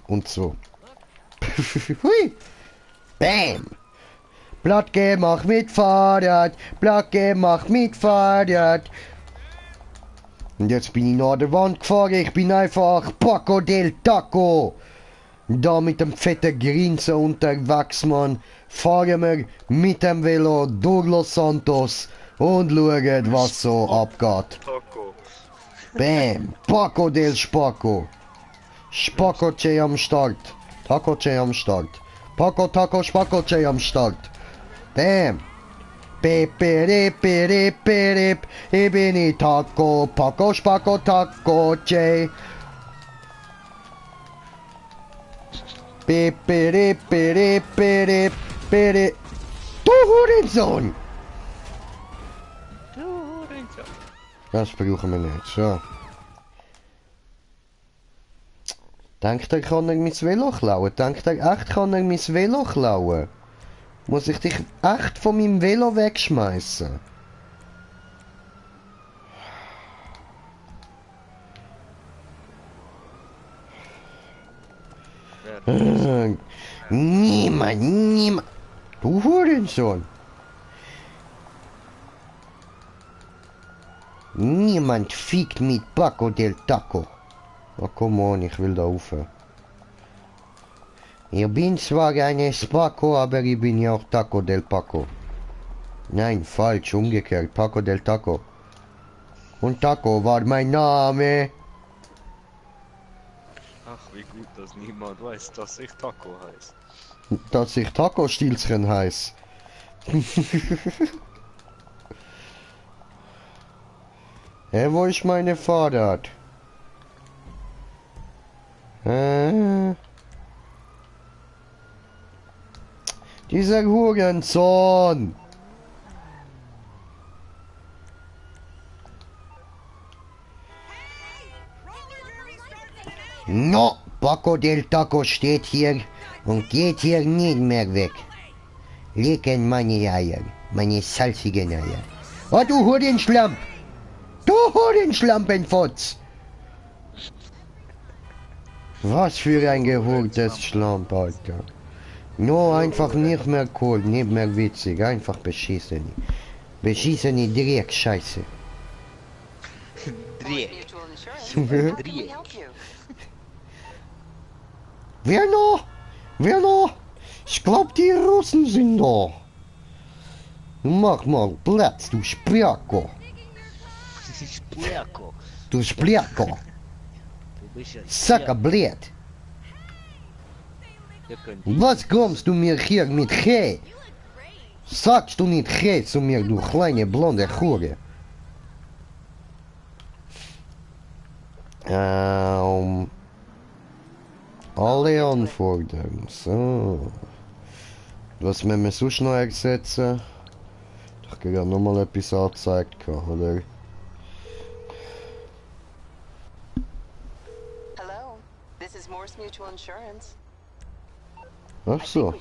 Und so. Hui. Bam. Blattge, mach mit Fahrrad. Blattge, mach mit Fahrrad. Und jetzt bin ich nach der Wand gefahren. Ich bin einfach Paco del Taco. Da mit dem fetten Grinsen unterwegs, Mann. Fahren wir mit dem Velo durch Los Santos und schauen, was so abgeht. Bam. Paco del Spaco. Spaco c'è am Start. Taco c'è am Start. Paco, Taco, Spaco c'è am Start. Bam. Peperep, e bene Taco, Paco, Spaco, Taco c'è. Peperep. Du Hurensohn! Das brauchen wir nicht, so. Denkt er, kann er mein Velo klauen? Denkt er echt, kann er mein Velo klauen? Muss ich dich echt von meinem Velo wegschmeißen? Niemand. Du Hurensohn. Niemand fickt mit Paco del Taco. Oh, komm on, ich will da rauf. Ich bin zwar ein Spaco, aber ich bin ja auch Taco del Paco. Nein, falsch, umgekehrt, Paco del Taco. Und Taco war mein Name. Ach, wie gut, dass niemand weiß, dass ich Taco heiße. Dass ich Taco-Stilzchen heiß. Hey, wo ist meine Fahrrad? Dieser Hurensohn! No, Paco del Taco steht hier und geht hier nicht mehr weg. Lecken meine Eier, meine salzigen Eier. Oh, du Hurenschlamp! Du Hurenschlampenfotz! Was für ein gehurtes Schlamp, Alter. No, einfach nicht mehr cool, nicht mehr witzig, einfach beschissen. Beschissen die Dreck-Scheiße. Dreck. Wer noch? Wer noch? Ich glaub, die Russen sind da. Mach mal Platz, du Spliako. Spliako. Du Spliako. Sacker blöd. Was kommst du mir hier mit He? Sagst du nicht He zu mir, du kleine blonde Hure? Alle Anforderungen, so. Was müssen wir sonst noch ersetzen? Ich habe gerade nochmal etwas angezeigt, oder? Hello, this is Morse Mutual Insurance. Ach so.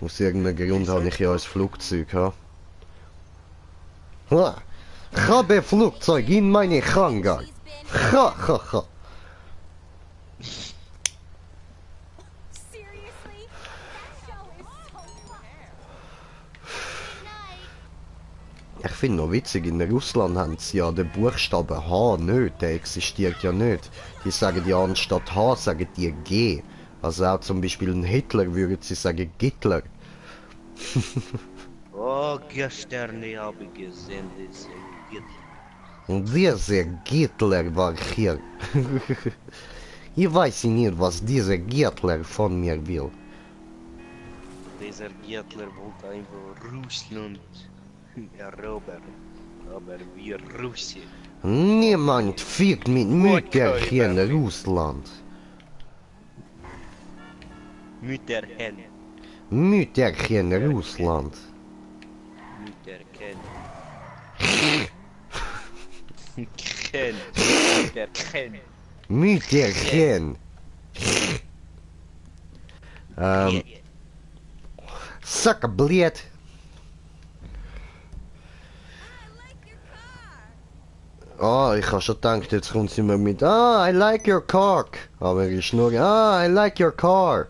Aus irgendeinem Grund habe ich ja ein Flugzeug, ha? Ha! Ich habe ein Flugzeug in meine Hangar. Ha. Ich finde noch witzig, in Russland haben sie ja den Buchstaben H nicht, der existiert ja nicht. Die sagen ja anstatt H, sagen die G. Also auch zum Beispiel ein Hitler würde sie sagen Gittler. Oh, gestern habe ich gesehen, diese Gittler. Und dieser Gittler war hier. Ich weiß nicht, was dieser Gittler von mir will. Dieser Gittler wollte einfach Russland erobern, aber wir Russen. Niemand fickt mit Mütter hier in Russland. Mütterchen. Mütterchen, Russland. Mütterchen. Ken. Mütterchen. Mütterchen. Sucker, блядь. Oh, ich habe schon gedacht, jetzt kommt sie mir mit I like your car. Aber ich nur I like your car.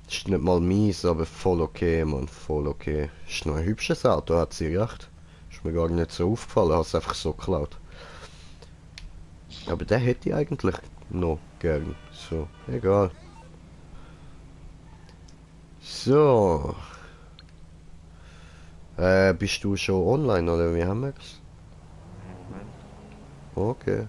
Ist nicht mal mies, aber voll okay, Mann, voll okay. Ist noch ein hübsches Auto, hat sie recht. Ist mir gar nicht so aufgefallen, hat es einfach so geklaut. Aber der hätte ich eigentlich noch gern. So, egal. So. Bist du schon online oder wie haben wir's? Okay.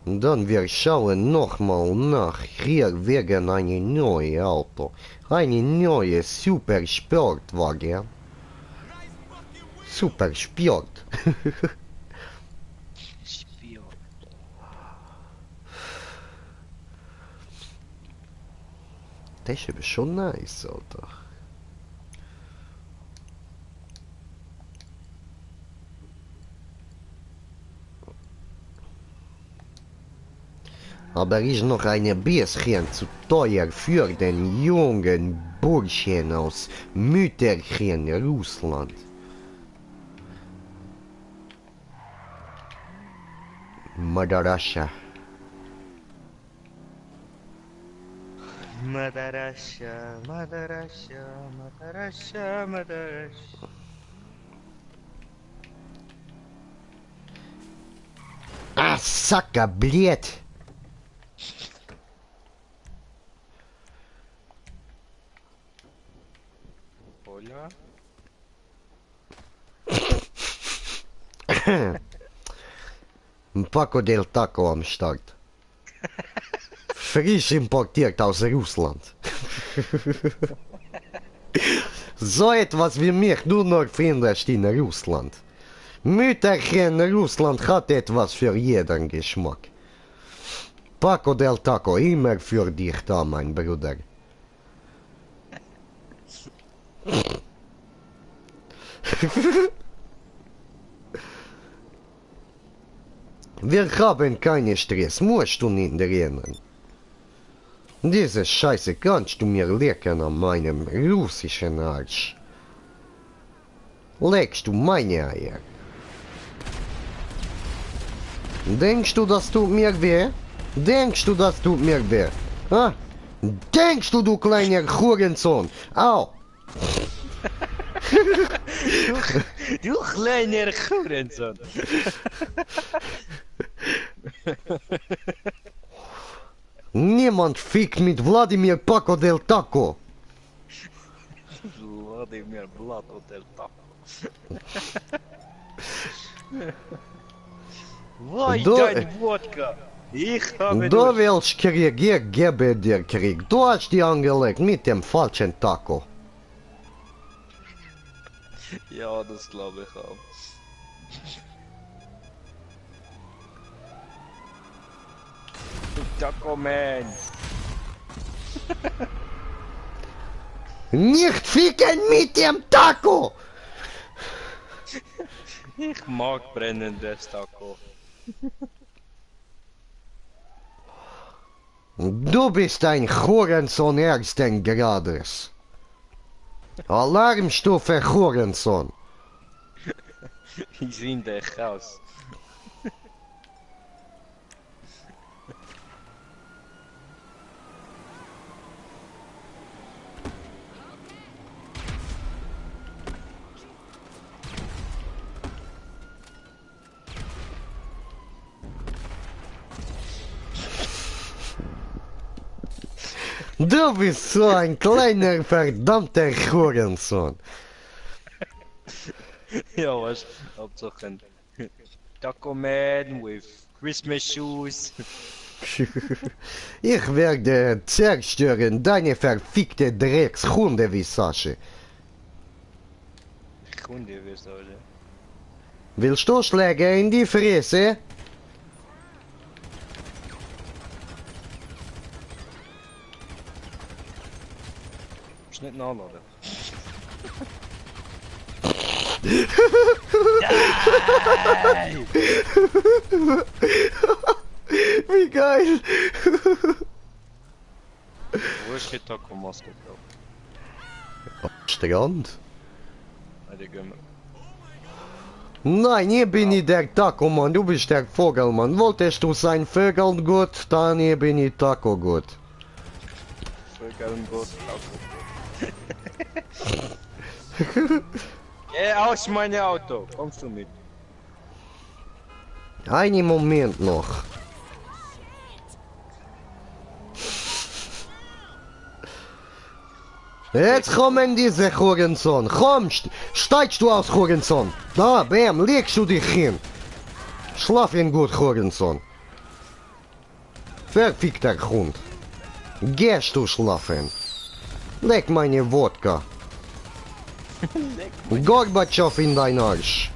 Und dann wir schauen nochmal nach hier wegen eine neue Auto. Eine neue Super Sportwagen. Super Sport. Spion. Das ist aber schon nice, Alter. Aber ist noch ein bisschen zu teuer für den jungen Burschen aus Mütterchen, Russland. Madarascha. Madarasha, Madarasha, Madarasha, Madarasha. Ah, Sucker, блядь! Hola. Ein Paco del Taco am Start. Frisch importiert aus Russland. So etwas wie mich nur noch findest in Russland. Mütterchen Russland hat etwas für jeden Geschmack. Paco del Taco, immer für dich da, mein Bruder. Wir haben keinen Stress, musst du nicht rennen. Diese Scheiße kannst du mir lecken an meinem russischen Arsch. Legst du meine Eier? Denkst du, das tut mir weh? Denkst du, das tut mir weh? Ah? Denkst du, du kleiner Hurensohn? Au! Du kleiner Hurensohn. Niemand fickt mit Wladimir Paco del Taco. Vladimir Blato del Taco. Wo ist dein Wodka? Ich habe Du nur... willst Krieg, ich gebe dir Krieg. Du hast die angelegt mit dem falschen Taco. Ja, das glaube ich auch. Taco Man. Nicht ficken mit dem Taco! Ich mag brennendes Taco. Du bist ein Hurensohn ersten Grades. Alarmstufe Hurensohn. Ich sehe dich aus. Du bist so ein kleiner verdammter Hurensohn. Ja, was? Hauptsache ein Taco Man with Christmas shoes. Ich werde zerstören deine verfickte Dreckshundevisage. Kunde wirst du, oder? Willst du Schläge in die Fresse? Kannst nicht nachladen. Wie geil! Wo ist die Taco-Maske drauf? Strand? Nein, die gehen wir. Nein, hier bin ich der Taco, Mann. Du bist der Vogel, Mann. Wolltest du sein Vögel gut, dann hier bin ich Taco gut. Vögel gut, Taco gut. Geh aus mein Auto! Kommst du mit? Einen Moment noch. Jetzt kommen diese Hurensohn. Komm, steigst du aus, Hurensohn. Da, bam, legst du dich hin. Schlaf ihn gut, Hurensohn. Verfickter Hund. Gehst du schlafen. Leg meine Wodka. Gorbatschow in dein Arsch.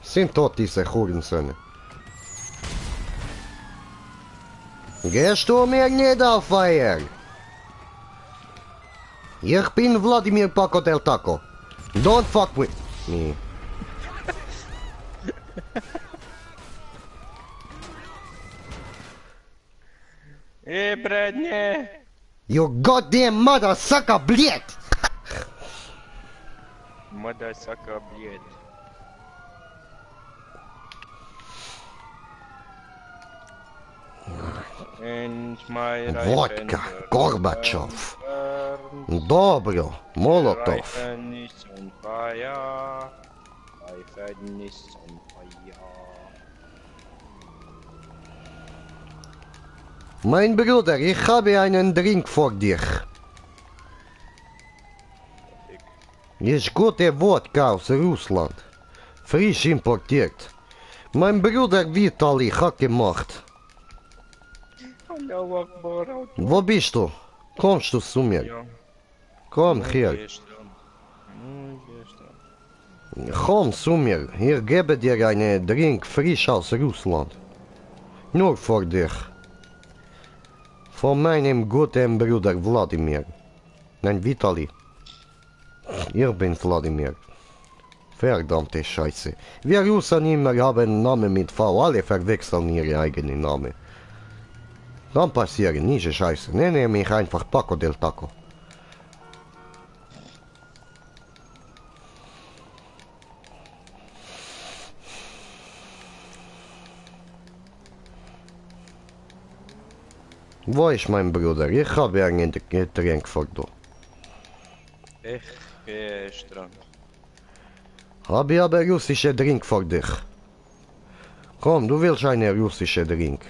Sind tot diese Hurensöhne. Gehst du mir nicht auf Feier? Ich bin Vladimir Paco del Taco. Don't fuck with me. Bredne! You goddamn mother sucker, блядь! Motherfucker, блядь. And my Vodka, Gorbatschow. Dobro, Molotov. Reifen ist on fire. Reifen ist on fire. Mein Bruder, ich habe einen Drink für dich. Ist gute Wodka aus Russland. Frisch importiert. Mein Bruder Vitali hat gemacht. Allahu Akbar, Auto. Wo bist du? Kommst du zu mir? Ja. Komm her. Gehst dran. Komm zu mir. Ich gebe dir einen Drink frisch aus Russland. Nur für dich. Von meinem guten Bruder Wladimir. Nein, Vitali. Ich bin Wladimir. Verdammte Scheiße. Wir Russen immer haben Namen mit V. Alle verwechseln ihre eigenen Namen. Dann passieren diese Scheiße. Nenne mich einfach Paco del Taco. Wo ist mein Bruder? Ich habe ein Getränk für du. Ich gehe dran. Habe ich aber russische Drink für dich. Komm, du willst einen russischen Drink.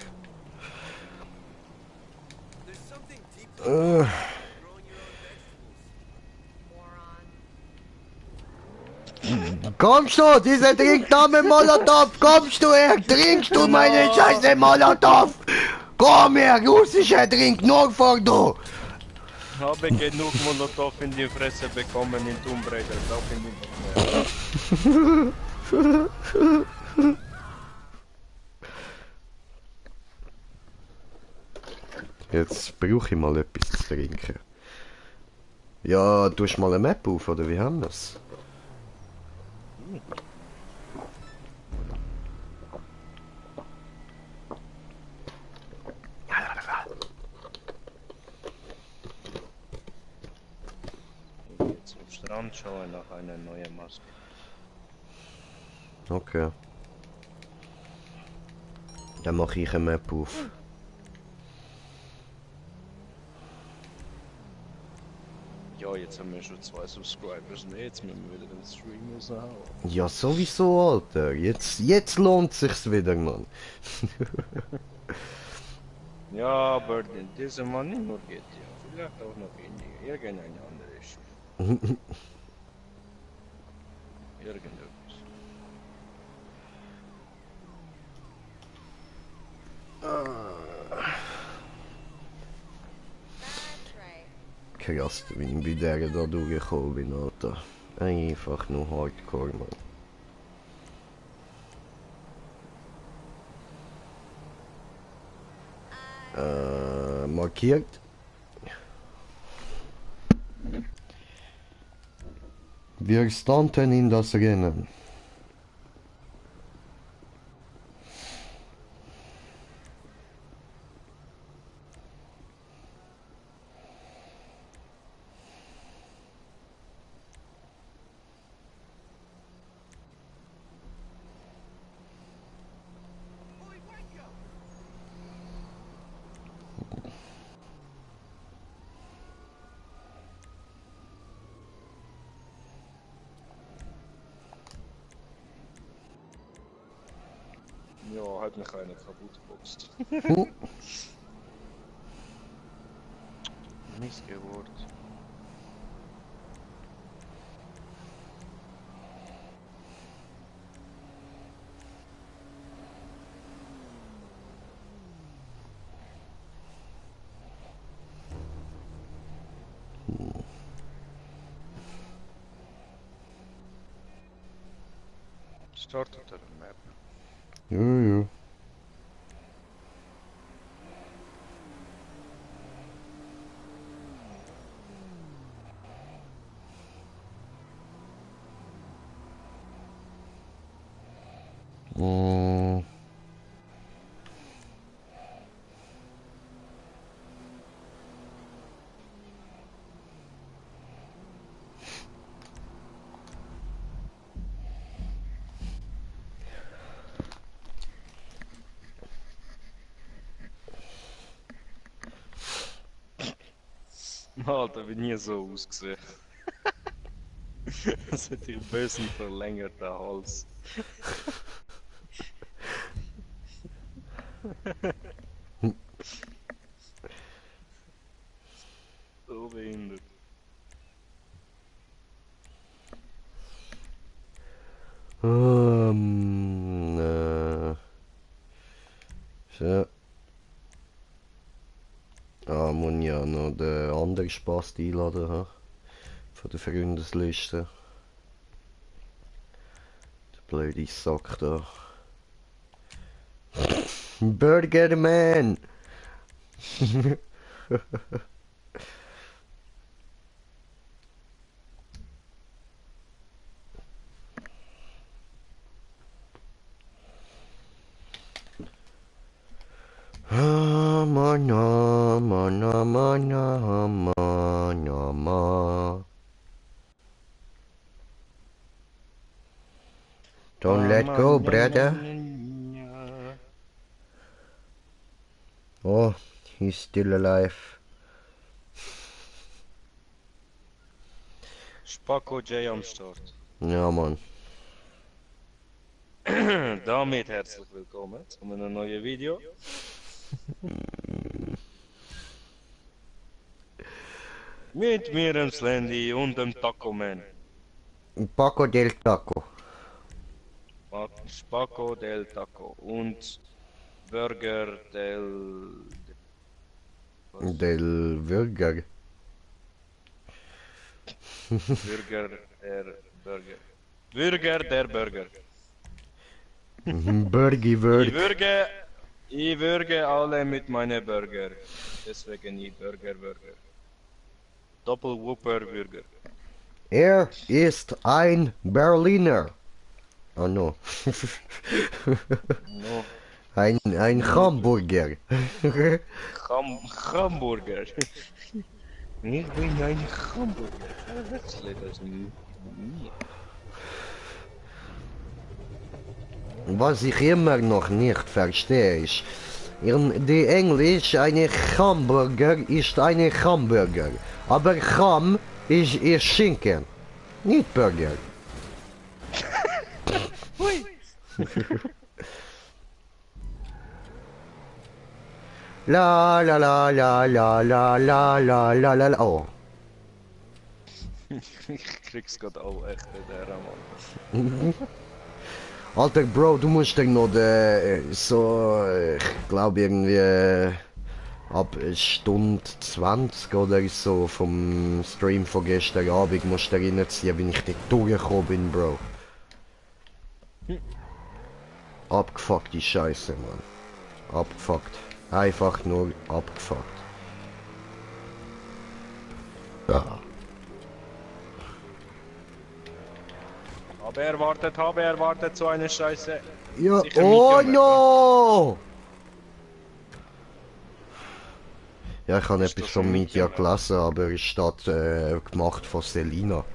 Kommst du, diese Trinkname Molotow, kommst du her, trinkst du meine Scheiße Molotow? Komm her, russischer Drink, nur für du. Habe genug Molotov in die Fresse bekommen in Tomb Raider, brauche ich nicht mehr. Jetzt brauche ich mal etwas zu trinken. Ja, tust mal eine Map auf, oder wie haben wir es? Jetzt am Strand schaue nach einer neuen Maske. Okay. Dann mache ich eine Map auf. Ja, jetzt haben wir schon 2 Subscribers und jetzt müssen wir wieder den Stream raushauen. Ja, sowieso, Alter. Jetzt lohnt sich's wieder, Mann. Ja, aber dieser Mann nicht nur GTA, vielleicht auch noch irgendeine andere Spiel. Irgendetwas. Krass, wie ich bei der da durchgekommen bin, Alter. Einfach nur Hardcore, Mann. markiert. Wir starten in das Rennen. Ja, hat mich einer kaputt geboxt. Missgewort. Startet er Map. Ja. Mm. Alter, wie nie so ausgesehen. Das hat ihr bösen verlängerter Hals. So behindert. So. Ah, muss ja noch den anderen Spaß einladen, ha? Von der Freundesliste. Der blöde Sack da. Burger Man! Don't let go, brother. Oh, he's still alive. Spacko J am Start. Ja, Mann. Damit herzlich willkommen zu einem neuen Video. Mit mir, dem Slendy und dem Taco Man. Paco del Taco. Spacko del Taco und Burger del... Was? Del Burger. Burger der Burger. Burger der Burger. Burgi Word. Ich würge alle mit meinen Burger. Deswegen ich Burger. Doppel Whopper Burger. Er ist ein Berliner. Oh no. No. Ein Hamburger. Hamburger. Ich bin ein Hamburger. Wechsle das nie. Was ich immer noch nicht verstehe ist, in die Englisch eine Hamburger ist eine Hamburger, aber Ham ist Schinken, nicht Burger. Hui. La la la la la la la la la la la. Oh. Ich krieg's grad auch echt in der Mann. Alter Bro, du musst dir noch ich glaube irgendwie ab Stunde 20 oder so vom Stream von gestern Abend musst du dir reinziehen, wenn ich nicht durchgekommen bin, Bro. Abgefuckte Scheiße, Mann. Abgefuckt. Einfach nur abgefuckt. Habe erwartet, so eine Scheiße. Ja, Sicher oh Medium, no! Ja, ich habe Ist etwas das von ein Media Medium? gelesen, aber es steht gemacht von Selina.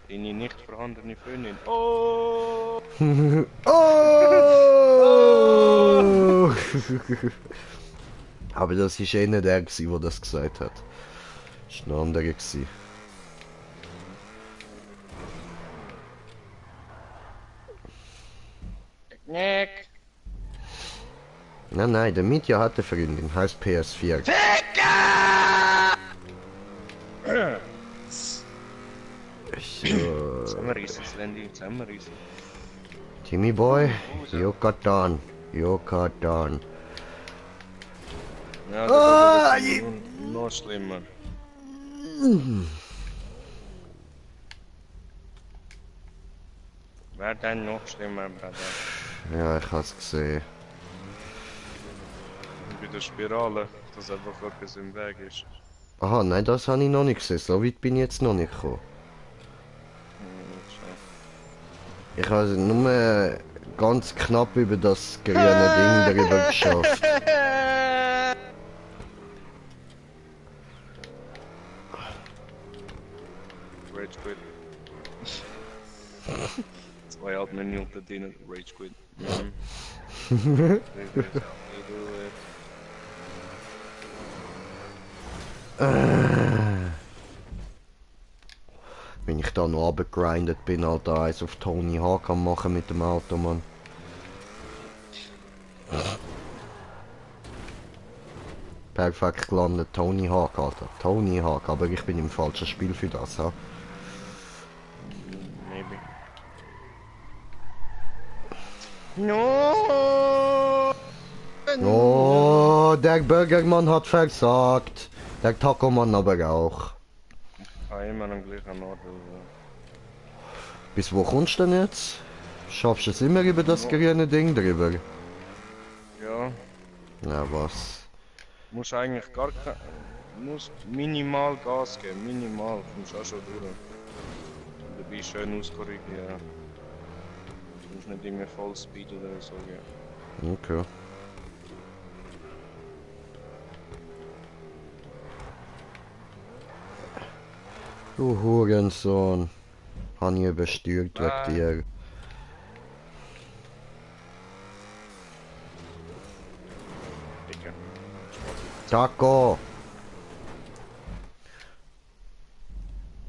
Deine nicht vorhandene Freundin. Oh! Oh! Aber das war eh nicht der, der das gesagt hat. Das war ein anderer. Gewesen. Nick! Nein, nein, der Mitya hat eine Freundin, heißt PS4. Zusammenreißen, Slendy, zusammenreißen. Timmy Boy, you got done. You got done. Ja, das ist noch schlimmer. Wäre dann noch schlimmer, Bruder. Ja, ich hab's gesehen. Bei der Spirale, dass einfach etwas im Weg ist. Aha, nein, das habe ich noch nicht gesehen. So weit bin ich jetzt noch nicht gekommen. Ich habe nur ganz knapp über das grüne Ding darüber geschafft. Rage Quit. 2 Admin unter denen, Rage Quit. Wenn ich da noch runtergegrindet bin, Alter, eins auf Tony Hawk am machen mit dem Auto, Mann. Perfekt gelandet, Tony Hawk, Alter. Tony Hawk, aber ich bin im falschen Spiel für das, ha? Maybe. No! Oh, der Burgermann hat versagt. Der Taco-Mann aber auch. Immer am gleichen Ort. Bis wo kommst du denn jetzt? Schaffst du es immer über das grüne Ding drüber? Ja, Na was? musst eigentlich gar kein... Musst minimal Gas geben, minimal. Kommst auch schon durch. Und dabei schön auskorrigieren. Du musst nicht immer Vollspeed oder so gehen. Okay. Du Hurensohn. Han ich überstürzt wegen dir. Dicke. Taco!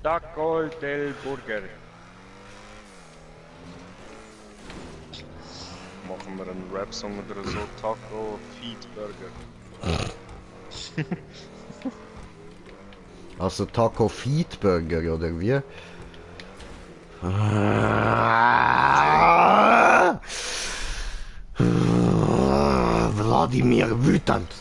Taco del Burger. Machen wir einen Rap-Song oder so, Taco Feed Burger. Also Taco Feed Burger oder wie? Wladimir wütend.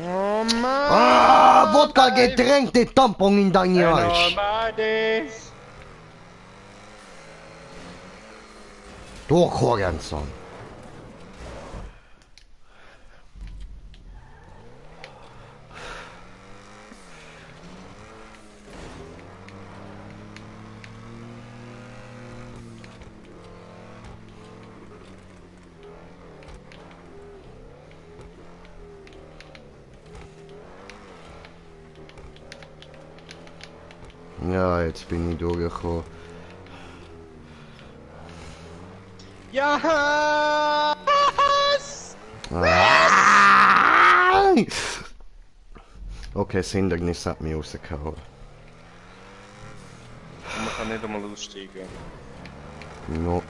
Oh Mann! Ah, Wodka getränkte Tampon in dein Arsch. Du Hurensohn. Ja, jetzt bin ich durchgekommen. Ja! Ah! Okay, das Hindernis hat mich rausgehauen. Man kann nicht einmal aussteigen. No.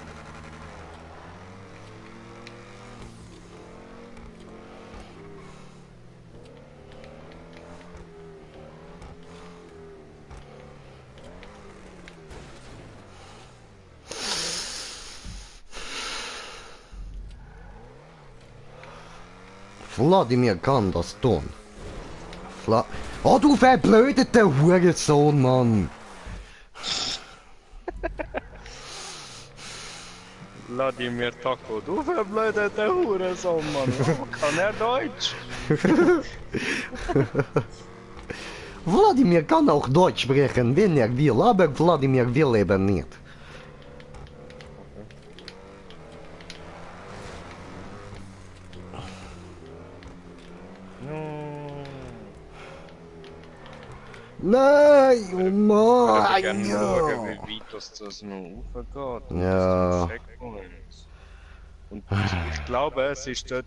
Wladimir kann das tun. Oh, du verblödeter Hurensohn, Mann! Vladimir Taco, du verblödeter Hurensohn, Mann. Oh, kann er Deutsch? Wladimir kann auch Deutsch sprechen, wenn er will, aber Wladimir will eben nicht. Nein, oh Ich würde Mann! gerne Ja. schauen, wie weit das noch raufgeht. Ja. Checkpoints. Und ich glaube, es ist dort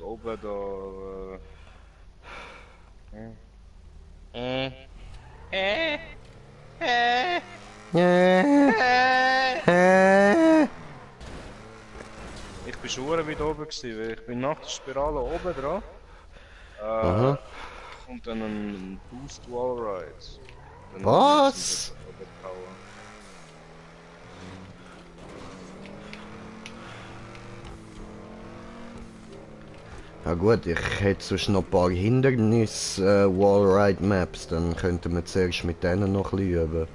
oben da. Äh, äh, äh, Ich bin schon weit oben gewesen, weil ich bin nach der Spirale oben dran. Aha. Kommt dann ein Boost Wallride. Dann Was? müssen wir oben bauen. Ja gut, ich hätte sonst noch ein paar Hindernis-Wallride-Maps, dann könnten wir zuerst mit denen noch ein bisschen üben.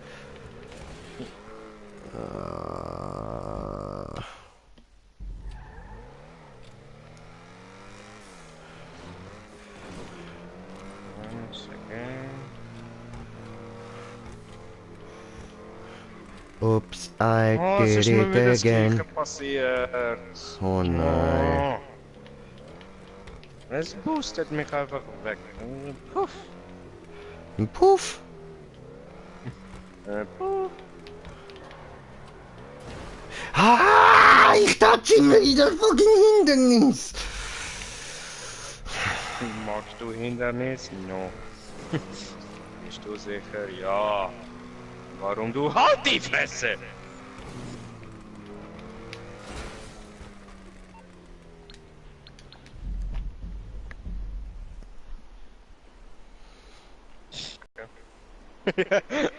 One second. Oops, I Oh, es did ist mir wieder it das Gleiche again. passiert. Oh nein. Es boostet mich einfach weg. Puff. Ein Puff! Puff. Ah, ich dachte immer wieder fucking Hindernis! Magst du Hindernis? No. Bist du sicher? Ja. Warum du halt die Fresse?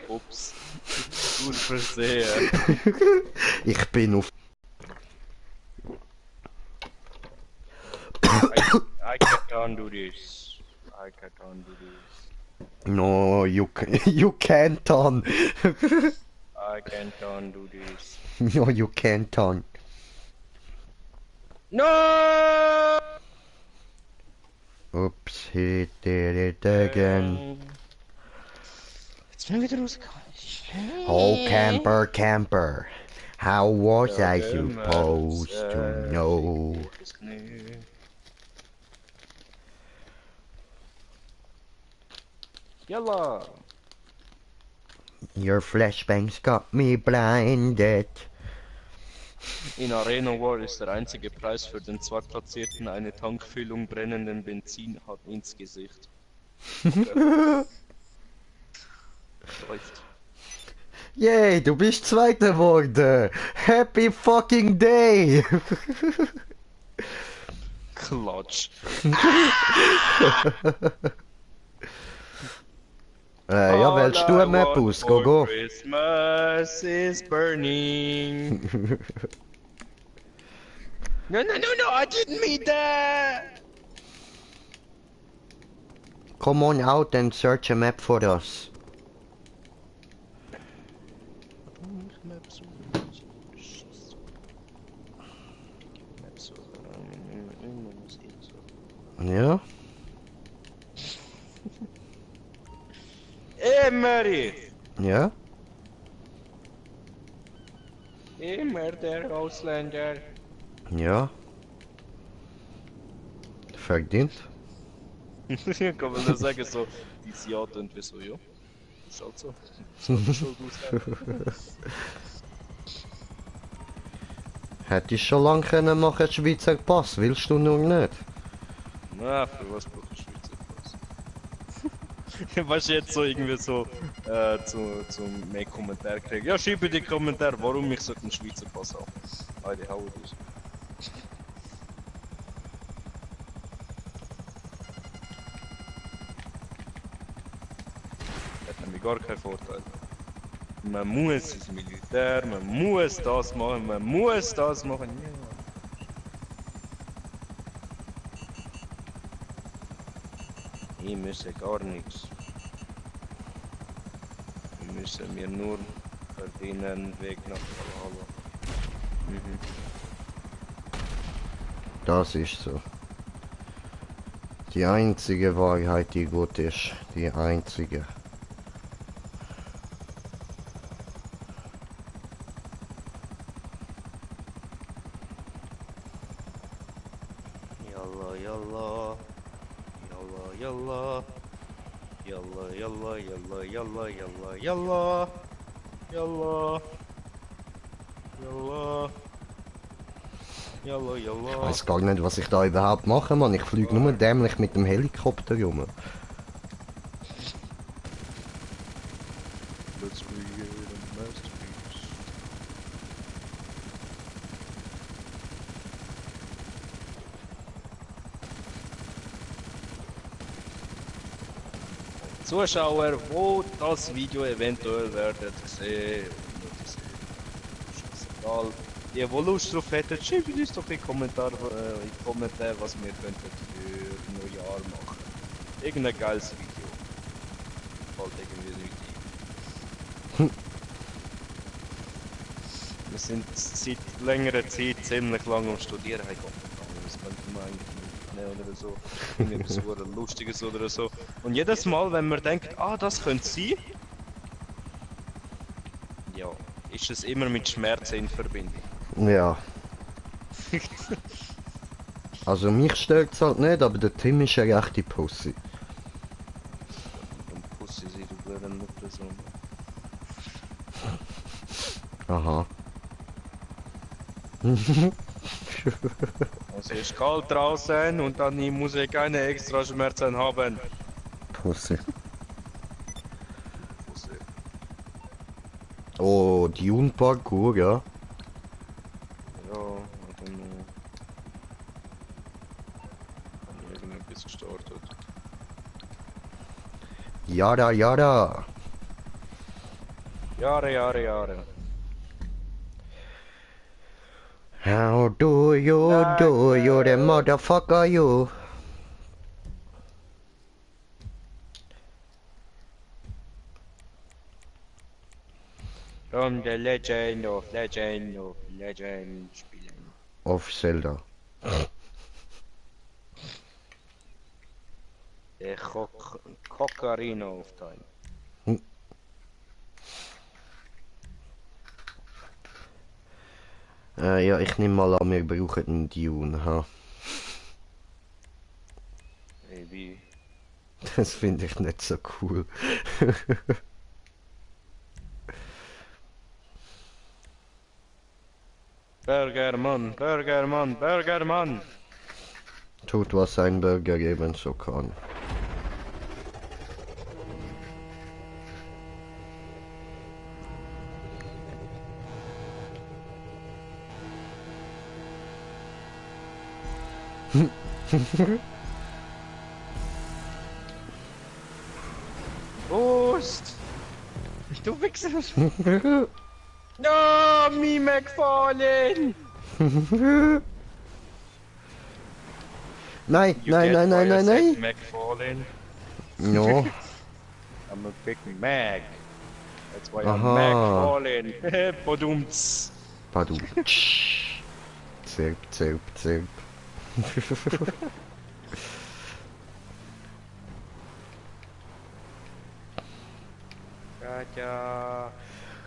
Ups. Gut versehen. Ich bin auf... I can't do this. I can't do this. No, you can't on. I can't do this. No, you can't on. No! Oops, he did it again. Jetzt bin ich wieder rausgekommen. Oh, camper. How was I supposed to know? Yalla! Your flashbangs got me blinded. In Arena War ist der einzige Preis für den Zweitplatzierten eine Tankfüllung brennenden Benzin hat ins Gesicht. Läuft. Yay, du bist Zweiter geworden. Happy fucking day. Klatsch. Ja, wählst du eine Map aus? Go. Christmas is burning. No, I didn't mean that! Come on out and search a map for us. Ja? Immer! Ja? Immer der Ausländer. Ja? Verdient? Kann man nur sagen, so, dieses Jahr und wie so, ja. Ist halt so. Sollte schon gut sein. Hätte ich schon lange können machen, Schweizer Pass, willst du nur nicht? Na, für was brauche ich Schweizer Pass? Weißt du, jetzt so irgendwie so zum mehr Kommentar kriegen. Ja, schreib in die Kommentare, warum ich so einen Schweizer Pass habe. Heide, hau dich. Hat nämlich gar keinen Vorteil. Man muss ins Militär, man muss das machen, man muss das machen. Ja. Ich müsse gar nichts. Wir müssen mir nur verdienen, Weg nach Valhalla. Das ist so. Die einzige Wahrheit, die gut ist. Die einzige. Yalla yalla. Yalla yalla. Yalla yalla yalla yalla yalla yalla. Yalla. Yalla. Yalla Ich yalla. weiß gar nicht, was ich da überhaupt mache, Mann. Ich fliege nur dämlich mit dem Helikopter rum. Let's create a masterpiece. Zuschauer, wo das Video eventuell werdet sehen, scheißegal. Die, wo Lust drauf hätten, schreibt uns doch in die Kommentare, was wir könnten für Neujahr machen. Irgendein geiles Video. Fällt irgendwie richtig. Wir sind seit längerer Zeit ziemlich lang am Studieren. Hey Gott, das könnte man eigentlich nicht nehmen oder so. Irgendetwas so Lustiges oder so. Und jedes Mal, wenn man denkt, ah, das könnte sein, ja, ist es immer mit Schmerzen in Verbindung. Ja. Also mich stört's halt nicht, aber der Tim ist eine rechte Pussy. Und Pussy sieht du blöde Person. Aha. Es ist kalt draußen und dann muss ich keine extra Schmerzen haben. Pussy. Pussy. Oh, Dune Parkour, ja. Ja, und dann irgendetwas gestartet. Yada yada. Jahre. How do you the motherfucker you? From the Legend of Legend spielen. Of Zelda. Der Ocarina of Time. Ja, ich nehme mal an, wir brauchen einen Dune, ha. Wie? Das finde ich nicht so cool. Burgermann. Tut, was ein Burger eben so kann. Prost! Du Wichser! No, me McFarlane! Nein, nein. McFarlane. No. I'm a Big Mac. That's why I'm Aha. McFarlane. Badumts. Pardon. Zirp. Katja.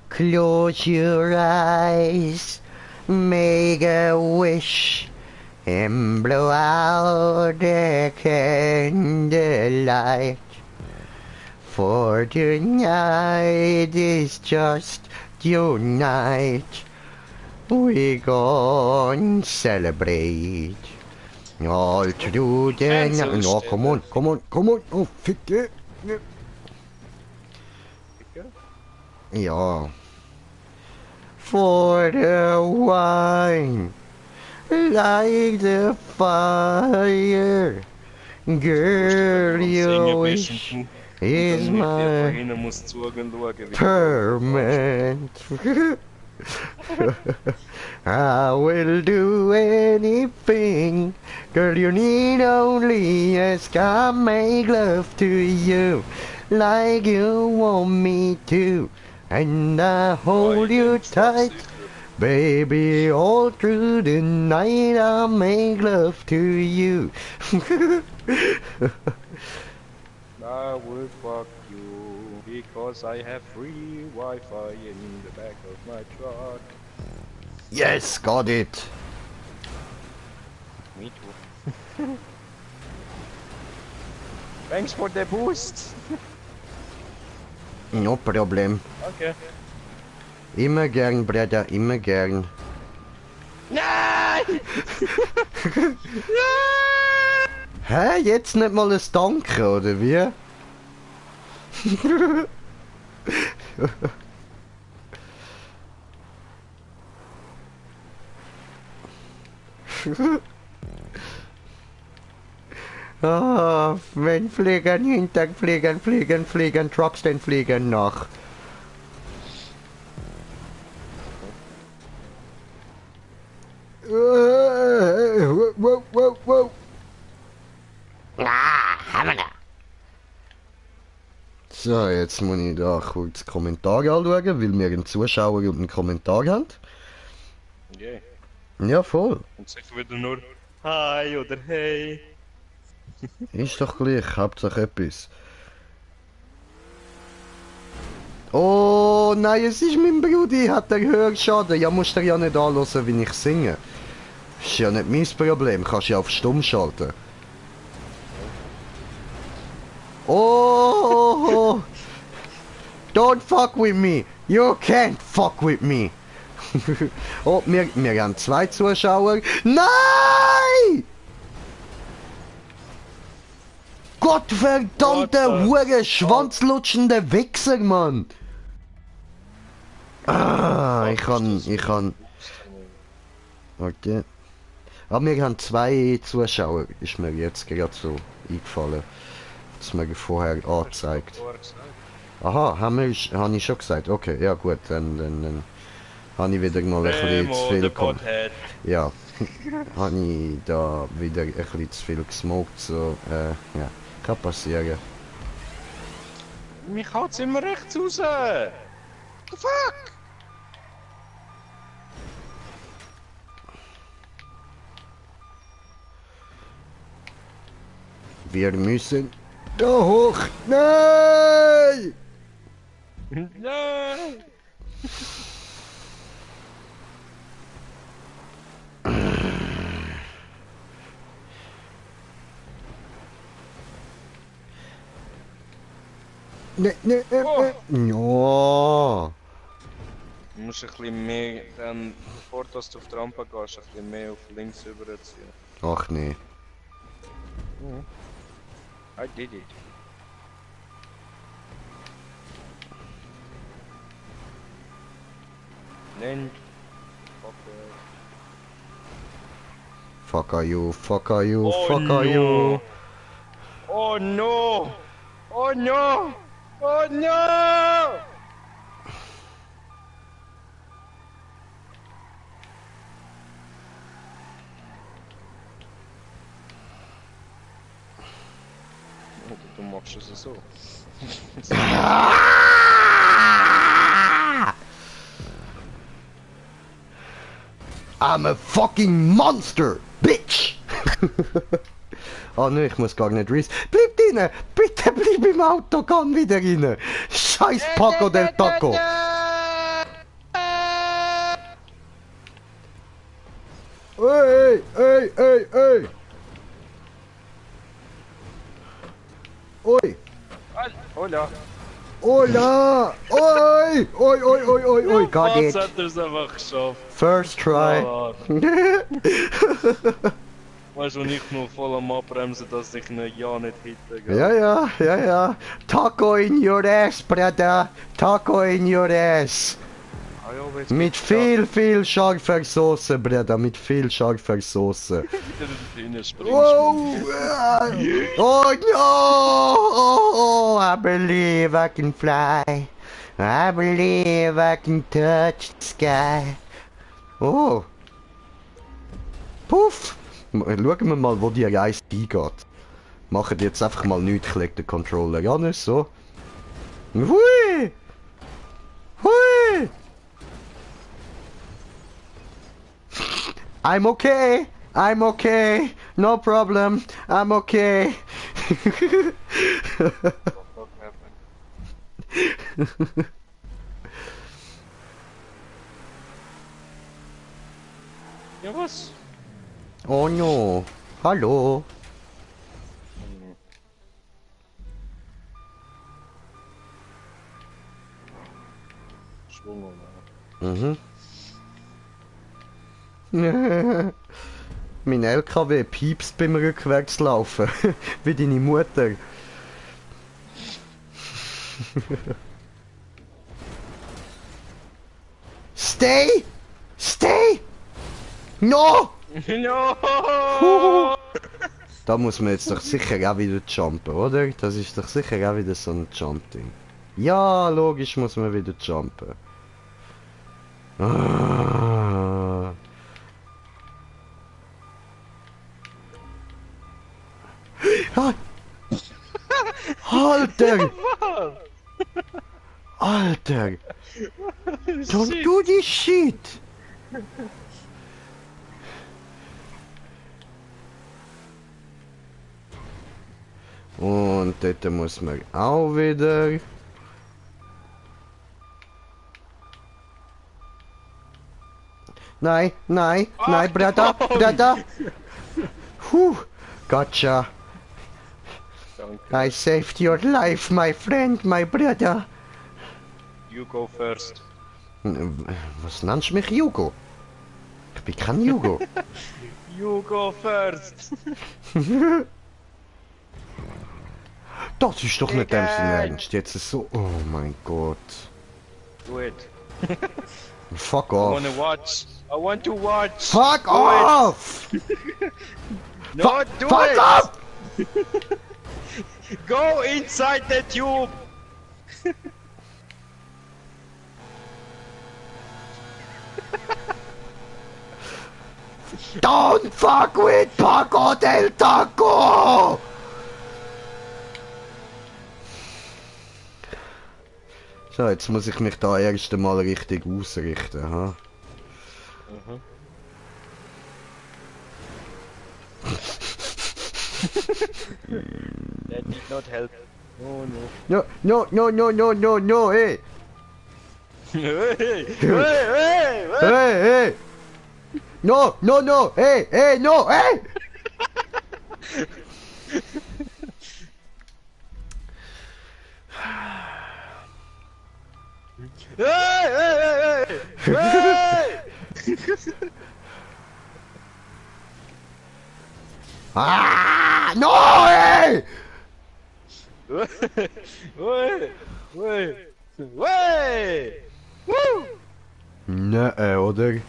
Close your eyes, make a wish, and blow out the candlelight. For tonight is just your night. We gon' celebrate all through the night. No, come on. Oh, fick it. Ja. For the wine, like the fire, girl, you wish is my permanent. I will do anything, girl, you need only ask. I make love to you like you want me to. And I hold you tight, baby, all through the night. I'll make love to you. I will fuck you because I have free Wi-Fi in the back of my truck. Yes, got it. Me too. Thanks for the boost. No Problem. Okay. Immer gern, Bruder, immer gern. Nein! Hä? Jetzt nicht mal ein Danke, oder wie? Ah, wenn Fliegen hinter fliegen, Trucks den fliegen nach. Wow, wow, wow. So, jetzt muss ich da kurz Kommentare anschauen, weil wir einen Zuschauer und einen Kommentar haben. Yeah. Ja, voll. Und sag wieder nur Hi oder Hey. Ist doch gleich, Hauptsache etwas. Oh nein, es ist mein Bruder, hat der Hörschaden. Ja, musst du ja nicht anhören, wie ich singe. Ist ja nicht mein Problem, kannst ja auf Stumm schalten. Oh! Don't fuck with me! You can't fuck with me! Oh, wir haben 2 Zuschauer. Nein! Gottverdammter, hure schwanzlutschende Wichser, Mann! Ah, ich kann... Okay. Aber wir haben 2 Zuschauer, ist mir jetzt gerade so eingefallen. Das mir vorher angezeigt. Aha, habe ich schon gesagt. Okay, ja gut, dann habe ich wieder mal ein bisschen zu viel gekommen. Ja, habe ich da wieder ein bisschen zu viel gesmoked, so, ja, kann passieren. Mich haut's immer rechts raus! The fuck? Wir müssen da hoch. Nein! Nein! Oh. Ja. Du musst ein bisschen mehr, dann, bevor du auf die Rampe gehst, ein bisschen mehr auf links rüberziehen. Ach nee. I did it. Nennt. Fuck are you, fuck are you, Oh fuck are you. no! Oh no! Oh no! Oh no! Du machst es so. I'm a fucking monster, bitch! Oh ne, ich muss gar nicht race. Bleib drinnen! Bitte bleib im Auto, komm wieder rein! Scheiß Paco del Taco! Ey, ey, ey, ey! Oi! Hola! Hola! Oi! Oi, oi, oi, oi, oi! Got Was it! hat er es einfach geschafft? First try! Oh, weißt du, ich noch voll am Abbremsen, dass ich ihn ja nicht hitte. Ja, ja, ja, ja. Taco in your ass, brother. Taco in your ass. Mit viel scharfer Soße, Brother. Mit viel scharfer Soße. Wow. Oh no! Oh, I believe I can fly. I believe I can touch the sky. Oh. Puff. Schauen wir mal, wo die Reise hingeht. Machen jetzt einfach mal nichts, ich leg den Controller an, so. Hui! Hui! I'm okay! I'm okay. No problem. I'm okay. What the fuck happened? Ja, was? Oh no. Hallo. Schwung, oder? Mhm. Mein LKW piepst beim Rückwärtslaufen. Wie deine Mutter. Stay! Stay! No! No! Da muss man jetzt doch sicher auch wieder jumpen, oder? Das ist doch sicher auch wieder so ein Jump-Ding. Ja, logisch muss man wieder jumpen. Ah. Ah. Alter! Alter! Don't do this shit! Und dort muss man auch wieder. Nein, nein, nein, Bruder, Bruder! Puh, gotcha! Danke. I saved your life, my friend, my brother! You go first. Was nennst du mich Hugo? Ich bin kein Hugo. You go first. Das ist doch nicht dein Digga. Ernst. Jetzt ist so. Oh mein Gott. Do it. Fuck I off. wanna watch. I want to watch. Fuck Do off! No, do Fuck it. off! Go inside the tube. Don't fuck with Paco del Taco! So, jetzt muss ich mich da erst einmal richtig ausrichten, ha? That did not help. No, no. No, no, no, no, no, no, no, hey! Hey, hey, hey, Hey, hey! No, no, no, hey, hey, no, hey! hey, hey, hey, Ah, no, hey! hey, hey, hey, hey, woo! Nee, oder?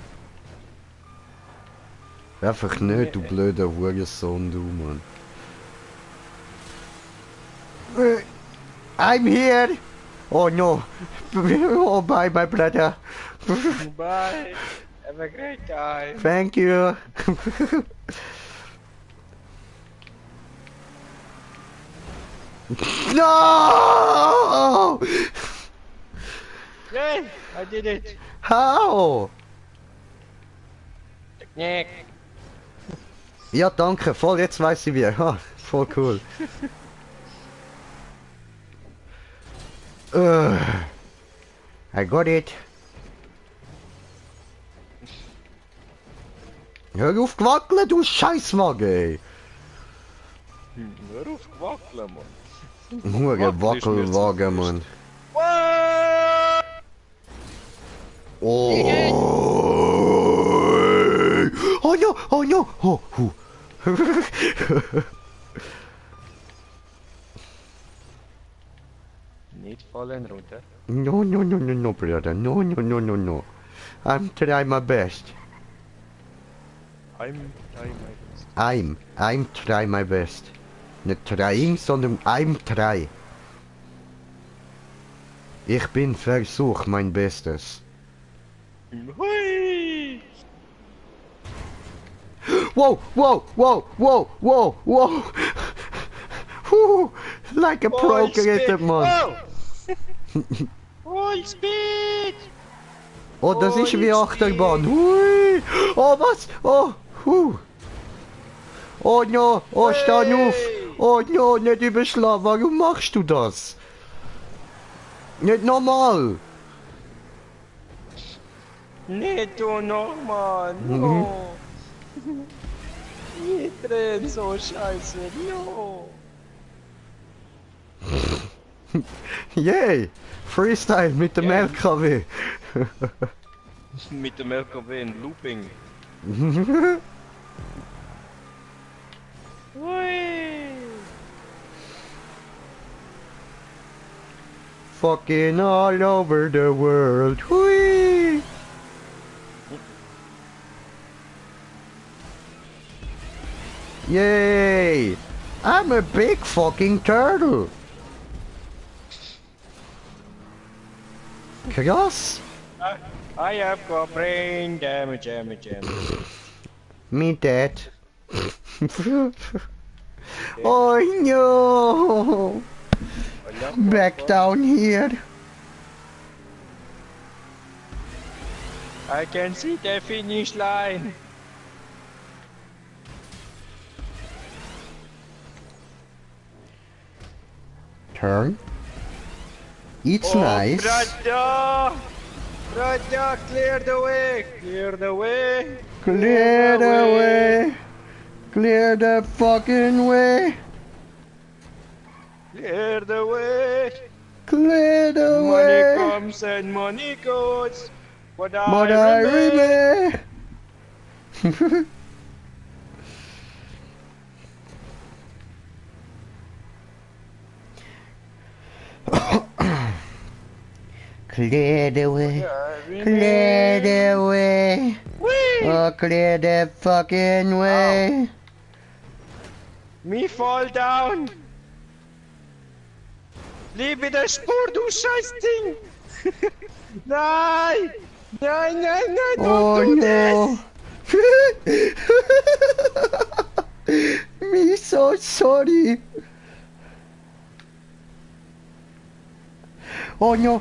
Einfach nicht, du blöder Hurensohn, du, Mann. I'm here! Oh no! Oh, bye, my brother! Bye. Have a great time. Thank you! No! Yay! I did it. How? Technik. Ja, danke, voll, jetzt weiß ich wie. Ha, voll cool. I got it. Hör auf gewackeln, du Scheißwagen, ey. Hör auf gewackeln, Mann. Hure Wackelwagen, Mann. What? Oh! Oh no! Oh no! Oh, hu. Nicht fallen runter. No, no, no, no, no, brother. No, no, no, no, no. I'm trying my best. I'm trying my best. I'm try my best. Nicht trying, sondern I'm try. Ich bin versuch mein Bestes. Hui! Whoa, whoa, whoa, whoa, whoa, whoa. Whew, like a pro cricket, man. Full speed! Oh, das ist wie Voll Achterbahn. Hui. Oh, was? Oh, Oh no, oh steh auf! Oh no, nicht überschlagen, warum machst du das? Nicht normal! Nicht du nochmal, no! Nicht drin, so scheiße, no! Yay! Freestyle mit dem Yeah. LKW! Mit dem LKW in Looping. Ui! Fucking all over the world! Hui! Yay! I'm a big fucking turtle! Krass! I have got brain damage. Me dead. Oh no! Back down here. I can see the finish line. Turn. It's Oh, nice. Brother, clear the way. Clear the way. Clear the fucking way. Clear the way. Clear the Money way. comes and money goes. But But I I remain. remain. Clear the way. Clear the way. Oh, clear the fucking way. Me fall down. Liebe der Spur, du Scheißding. Nein. Nein, Oh don't do this. no. Me so sorry. Oh no.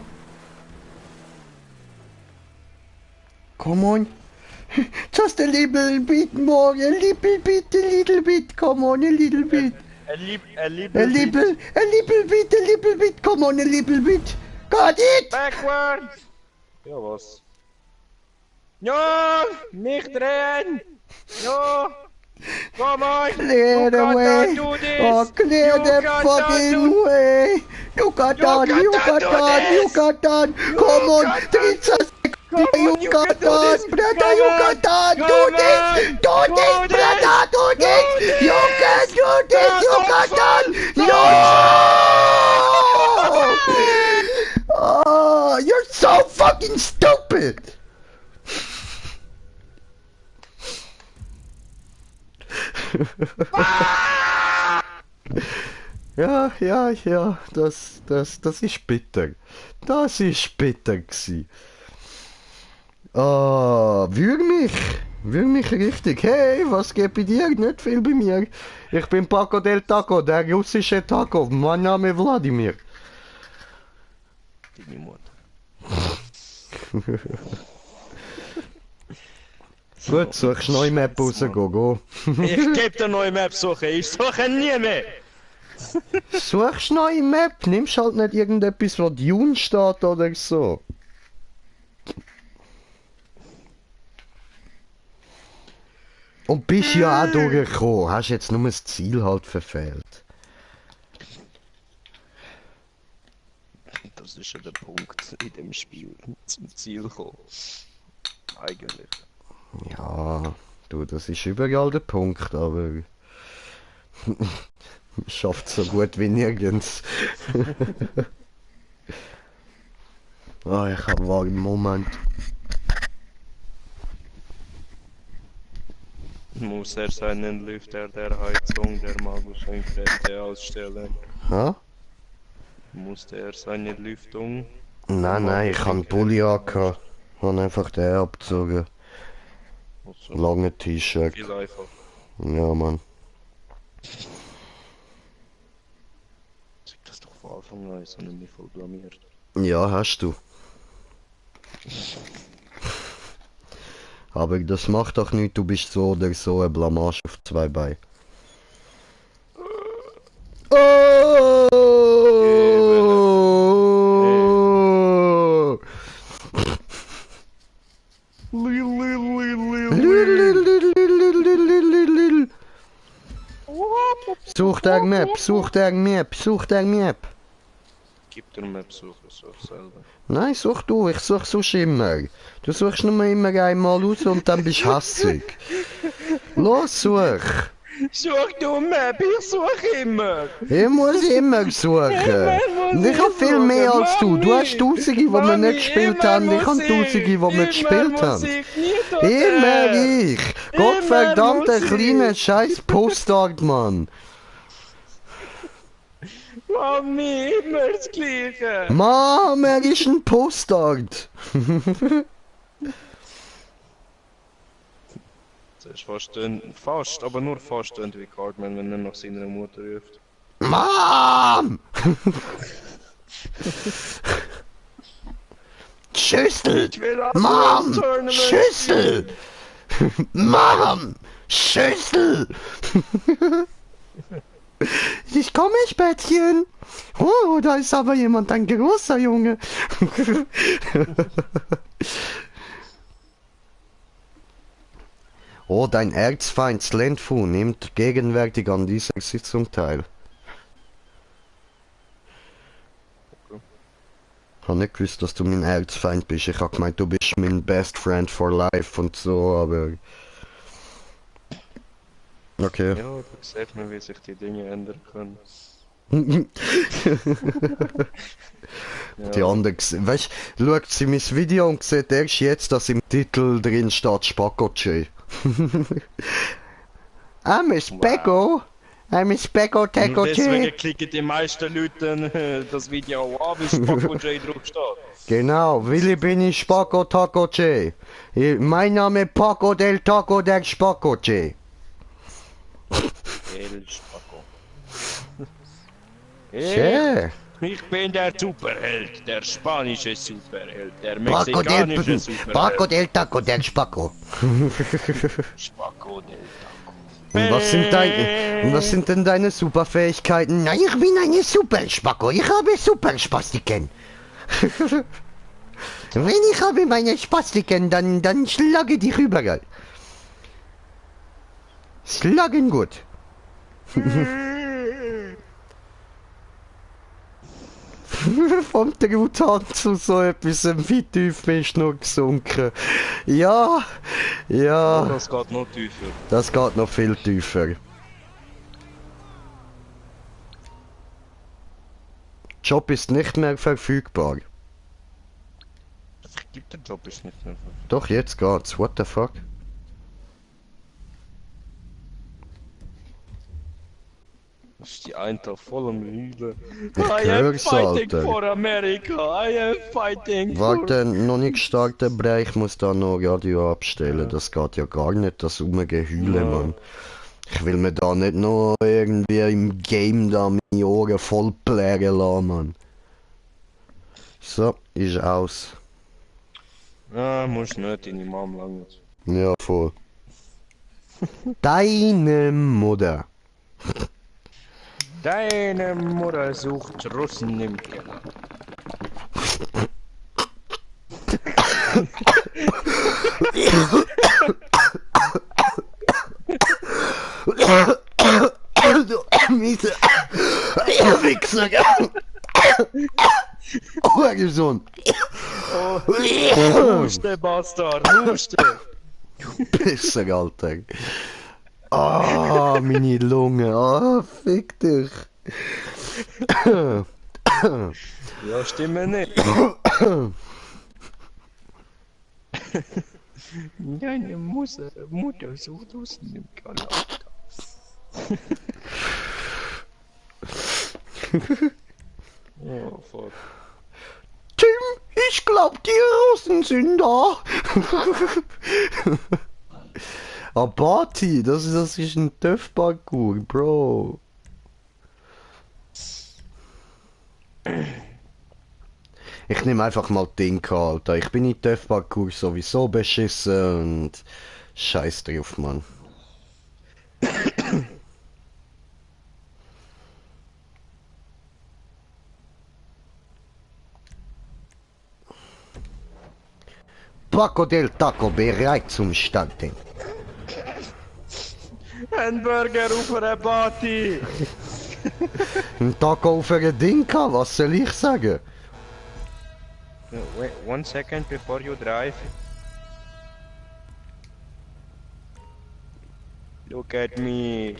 Come on. Just a little bit more, a little bit, come on, a little bit. A little A little bit, come on, a little bit. Got it! Backwards! Ja, was? No! Nicht drehen! No! Come on! Clear the way! Do this! Oh, clear You the cannot fucking do- way! You got done! You got do done! You this! got done! Come on! 3 seconds! You got done! Brother, you got done! Do this! Do this, brother! Do this! You can do this! You got done! No! Oh, you're so fucking stupid! Ja, das ist bitter. Das ist bitter gsi. Ah, würg mich richtig. Hey, was geht bei dir? Nicht viel bei mir. Ich bin Paco del Taco, der russische Taco. Mein Name ist Wladimir. Deine Mutter. Gut, suchst neue Map raus, go. Ich geb dir neue Map suchen, ich suche nie mehr! Suchst neue Map, nimmst halt nicht irgendetwas, wo Dune steht oder so. Und bist ja auch durchgekommen, hast jetzt nur das Ziel halt verfehlt. Das ist ja der Punkt in dem Spiel, zum Ziel kommen. Eigentlich. Ja, du, das ist überall der Punkt, aber man schafft so gut wie nirgends. Ah, ich hab einen Moment. Muss er seinen Lüfter der Heizung der Magus Fette ausstellen? Ha? Musste er seine Lüftung? Nein, ich hab einen Pulli angehabt. Hab einfach den abgezogen. Also, Lange T-Shirt. viel einfach. Ja, Mann. Sag das doch von Anfang an, ich habe mich voll blamiert. Ja, hast du. Aber das macht doch nichts, du bist so oder so ein Blamage auf 2 Beinen. Such der Map, such der Map, such der Map. Gib dir einen Besuch, such selber. Nein, such du, ich such sonst immer. Du suchst nur immer einmal aus und dann bist du hassig. Los, such. Such du Map, ich such immer. Ich muss immer suchen. Und ich habe viel mehr als du. Du hast Tausende, die wir nicht gespielt haben. Ich habe Tausende, die wir gespielt haben. Immer ich. Gottverdammter kleiner scheiß Postard, Mann. Mami, immer das Gleiche. Mann, er ist ein Postard. Das ist fast, aber nur fast wie Cartman, wenn er nach seiner Mutter ruft. Mom! Schüssel! Mom! Schüssel! Mom! Schüssel! Ich komme, Spätzchen! Oh, da ist aber jemand, ein großer Junge. Oh, dein Erzfeind Slendfu nimmt gegenwärtig an dieser Sitzung teil. Ich habe nicht gewusst, dass du mein Erzfeind bist. Ich habe gemeint, du bist mein Best Friend for Life und so, aber... Okay. Ja, da sieht man, wie sich die Dinge ändern können. Die andere, weißt du, schaut sie mein Video und sieht erst jetzt, dass im Titel drin steht Spacko-J. I'm a Spacko. I'm a Spacko Taco J. Deswegen klicken die meisten Leute das Video an, weil Spacko J drauf steht. Genau, Willi bin ich Spacko Taco J. Mein Name Paco del Taco der Spacko J. El Spacko. Schön. Ich bin der Superheld, der spanische Superheld, der Paco mexikanische del Paco Superheld. del Taco der Spacko. Spacko del Taco. Und was sind denn deine Superfähigkeiten? Na, ich bin eine Super-Spacko. Ich habe Super-Spastiken. Wenn ich habe meine Spastiken, dann schlage dich überall. Schlagen gut. Vom Truthahn zu so etwas, wie tief bist du noch gesunken? Ja, ja. Oh, das geht noch tiefer. Das geht noch viel tiefer. Job ist nicht mehr verfügbar. Gibt der Job ist nicht mehr. Doch, jetzt geht's. What the fuck? Das ist die Eintracht voll am Hühlen. Ich hör's, Alter. for America. I am fighting Warte, noch nicht gestartet, Bre, ich muss da noch Radio abstellen. Das geht ja gar nicht, das Rumgeheule, Mann. Ich will mir da nicht noch irgendwie im Game da meine Ohren voll plären lassen, Mann. So, ist aus. Ja, musst nicht, deine Mom langt. Ja, voll. Deine Mutter. Deine Mutter sucht Russen im Keller. Du miese Wichser. Hurensohn. Huste, Bastard, huste. Pisser, Alter. Ah, meine Lunge. Ah, fick dich. Ja, stimme nicht. Deine Mutter sucht Russen im Keller. Oh, fuck. Tim, ich glaub, die Russen sind da. Abati, das ist ein Töff-Parkour, Bro. Ich nehme einfach mal Ding, Alter. Ich bin in Töff-Parkour sowieso beschissen und scheiß drauf, Mann. Paco del Taco bereit zum Starten. Ein Burger auf einer Party! Ein Taco auf ein Ding, was soll ich sagen? Wait 1 second before you drive. Look at me.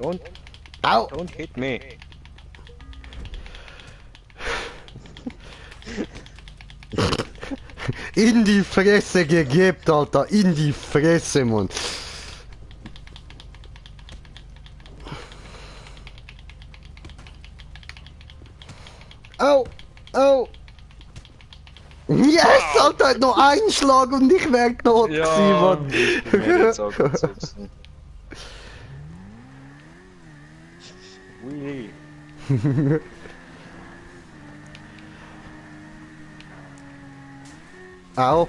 Au! Don't hit me. In die Fresse gegeben, Alter, in die Fresse, Mann. Au! Au! Yes, Alter, noch ein Schlag und ich wär tot gewesen, Mann. ich bin mir jetzt auch gut sitzen. Ui. Au!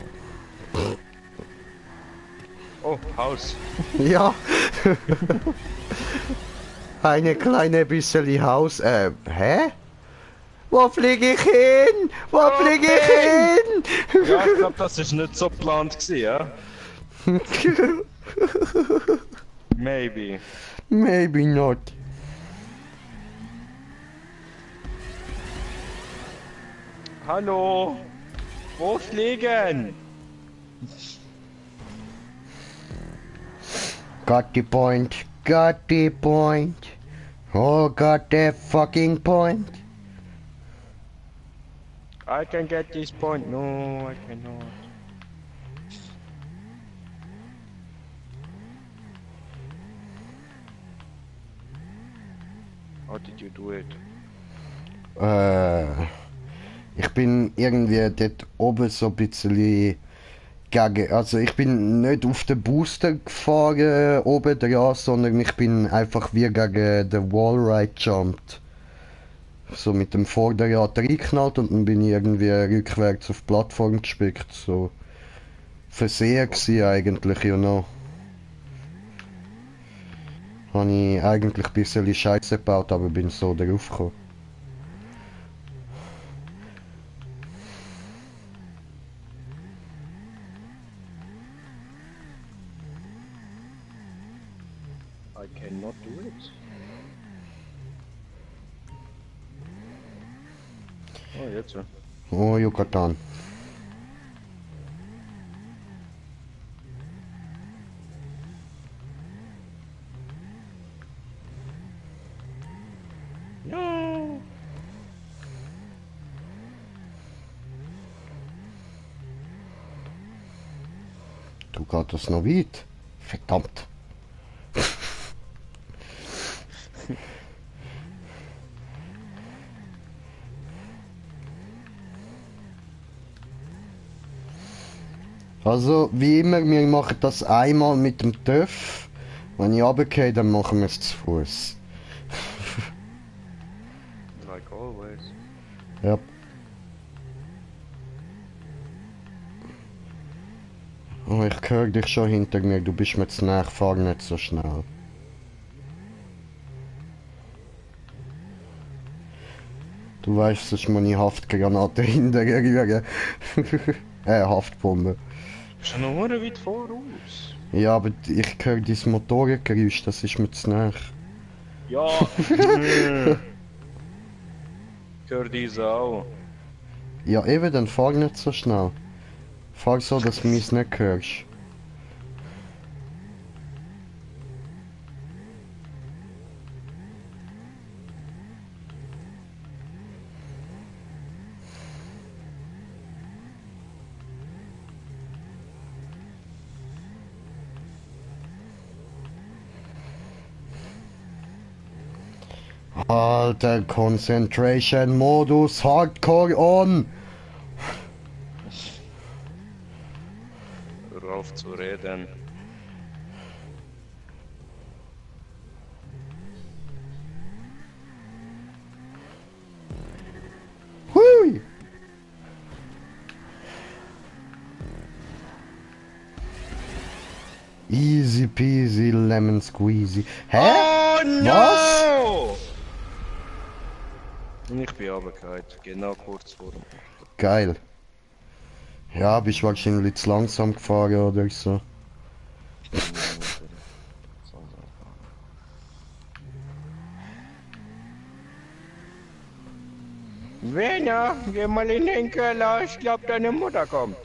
Oh, Haus. Ja. Eine kleine bisschen Haus. Hä? Wo fliege ich hin? Wo fliege ich hin? Ja, ich glaube, das ist nicht so geplant gewesen, ja? Maybe. Maybe not. Hallo? Wo fliegen? Got the point. Got the point. Oh, got the fucking point. I can get this point. No, I cannot. How did you do it? Ich bin irgendwie dort oben so ein bisschen gegen, also ich bin nicht auf den Booster gefahren oben dran, sondern ich bin einfach wie gegen den Wallride jumped. So mit dem Vorderrad reingeknallt und dann bin ich irgendwie rückwärts auf die Plattform gespickt. So Versehen gewesen eigentlich, you know. Habe ich eigentlich ein bisschen Scheiße gebaut, aber bin so drauf gekommen. I cannot do it. Oh, jetzt so. Oh, Yucatan. No. Du geht das noch weit? Verdammt. Also, wie immer, wir machen das einmal mit dem TÜV. Wenn ich runtergehe, dann machen wir es zu Fuß. Like always. Ja. Oh, ich höre dich schon hinter mir, du bist mir zu nah, fahr nicht so schnell. Du weißt, sonst muss ich Haftgranate hinterher rühren. Haftbombe. Bist du noch weit voraus? Ja, aber ich höre dein Motorengeräusch, das ist mir zu nah. Ja. Hör diese auch. Ja eben, dann fahr nicht so schnell. Fahr so, dass du mich nicht hörst. Alter, Concentration Modus Hardcore on! Hör auf zu reden. Hui! Easy peasy lemon squeezy. Hä? Oh no! Was? Und ich bin runtergefallen, genau kurz vor dem. Geil. Ja, bist wahrscheinlich zu langsam gefahren oder so. Werner, geh mal in den Keller, ich glaub deine Mutter kommt.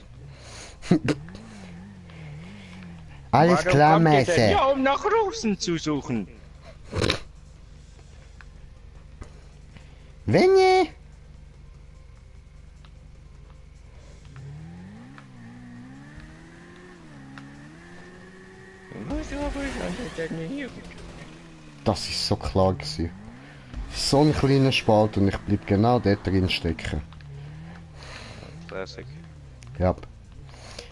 Alles Warum klar, kommt ihr denn? Meister. Ja, um nach Rosen zu suchen. Wenn ihr... Das ist so klar gewesen. So ein kleiner Spalt und ich bleib genau dort drin stecken. Classic. Ja.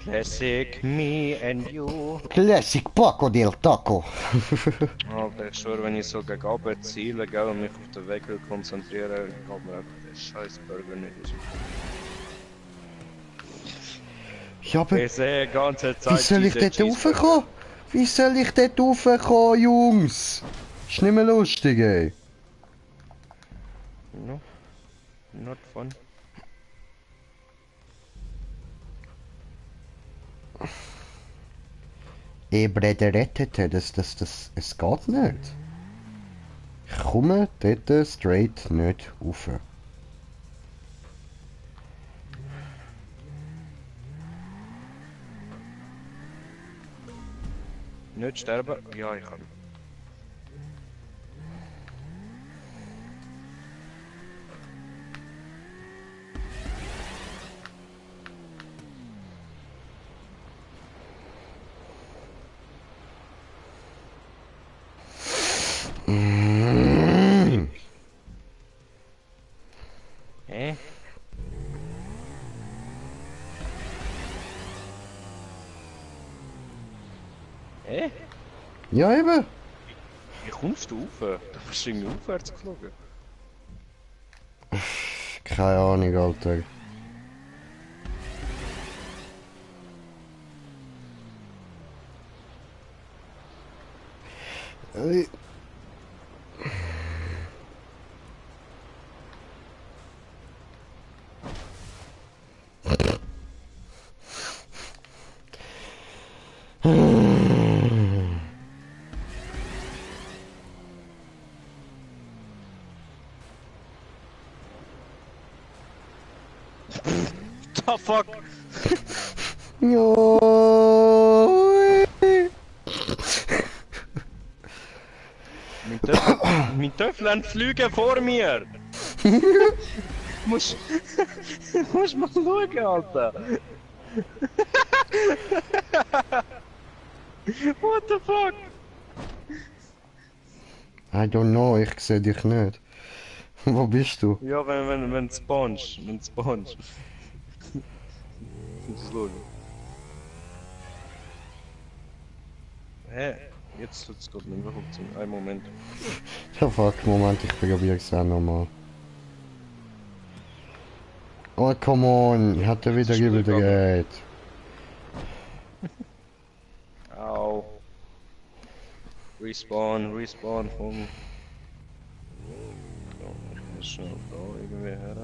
Classic, me and you. Classic Paco del Taco. Alter, ich schwöre, wenn ich so gegen Arbeit ziele, gell, und mich auf den Weg will konzentrieren, geht mir einfach der scheiß Burger nicht aus. Ja, aber Ich sehe die ganze Zeit. wie soll ich diese dort raufkommen? Wie soll ich dort raufkommen, Jungs? Ist nicht mehr lustig, ey. No, not fun. Breder rettete, es geht nicht. Ich komme dort straight nicht rauf. Nicht sterben? Ja, ich kann. Hä? Hä? Ja, eben. Wie kommst du rauf? Da bist du irgendwie aufwärts geflogen. Keine Ahnung, Alter. Äh. The fuck? Ja. Mein Töffel fliegen vor mir! musst mal schauen, Alter! What the fuck? I don't know, ich sehe dich nicht. Wo bist du? Ja, wenn spawnst. Wenn spawnst. Muss schauen. Hä? Jetzt tut's gerade nicht mehr funktionieren. Einen Moment. Ja, fuck, Moment, ich probiere es auch nochmal. Oh, come on, hat er wieder Ist gut überdreht. Au. Respawn vom... So, ich muss schnell da irgendwie her.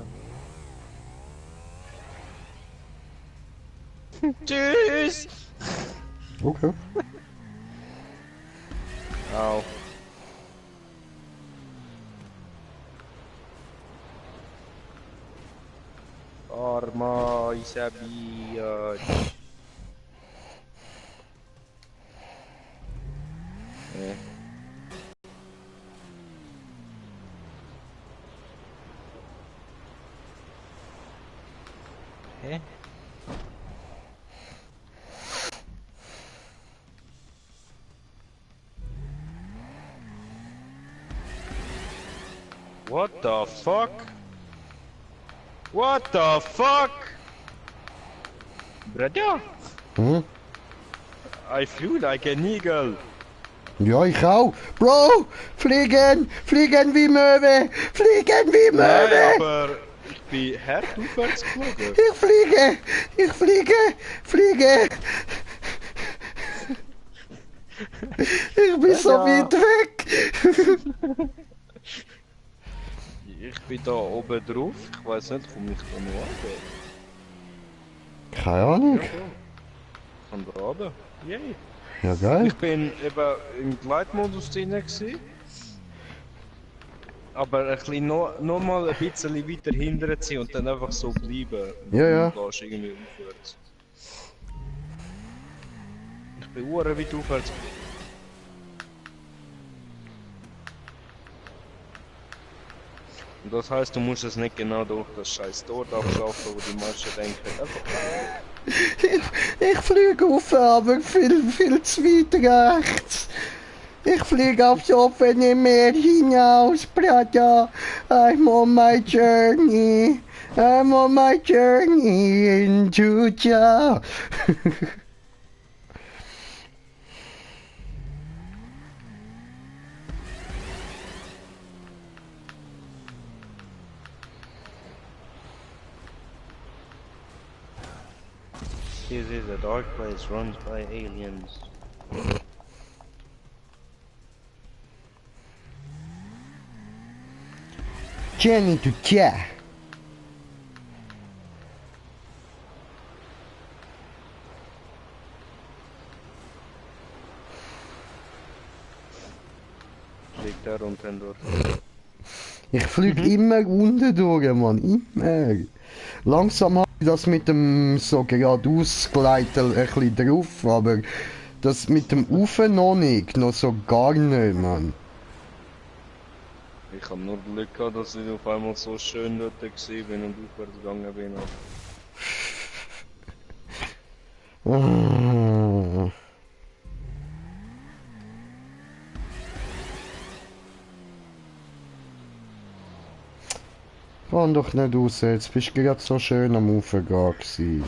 Tschüss! Okay. Au. Arma Isabia. Hä? What the fuck? What the fuck? Brother, Hm? I flew like an eagle. Ja, ich auch. Bro, fliegen, fliegen wie Möwe, fliegen wie Nein, Möwe. aber ich bin hart aufwärts geflogen. Ich fliege. Ich bin so Ja. weit weg. Ich bin da oben drauf. Ich weiß nicht, komme ich da noch an? Keine Ahnung. Ja, voll. Von da oben. Yay. Ja, geil. Ich bin eben im Gleitmodus drin gewesen. Aber ein bisschen noch mal ein bisschen weiter hinten ziehen und dann einfach so bleiben. Ja, ja. Du gehst irgendwie aufwärts. Ich bin weit aufwärts. Und das heisst, du musst es nicht genau durch das scheiß Tor abschaffen, wo die meisten denken, einfach Ich fliege auf, aber viel zu weit rechts. Ich fliege aufs offene Meer hinaus, Brother. I'm on my journey. I'm on my journey into Jah. This is a dark place run by aliens. Journey to Jah. Fliegt da unten durch. Ich fliege immer unten durch, Mann. Immer. Langsam habe ich das mit dem so geradeaus Gleiten ein bisschen drauf, aber das mit dem Ufen noch nicht. Noch so gar nicht, Mann. Ich habe nur Glück gehabt, dass ich auf einmal so schön dort war und aufwärts gegangen bin. Ah. Fahr doch nicht raus, jetzt bist du gerade so schön am Ufer gewesen.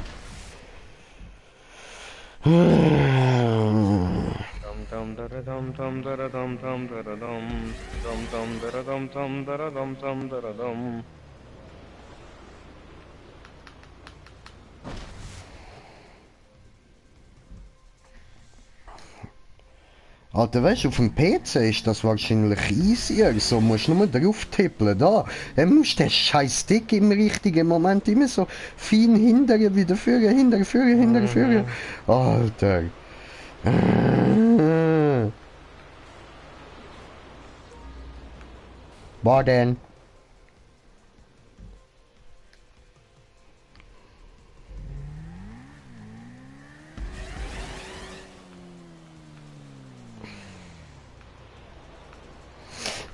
Alter, weißt du, auf dem PC ist das wahrscheinlich easier. So musst du nur drauf tippeln. Da, dann musst du den scheiß Stick im richtigen Moment immer so fein hindern, wieder führen, hindern, führen, hindern, führen. Alter. War denn?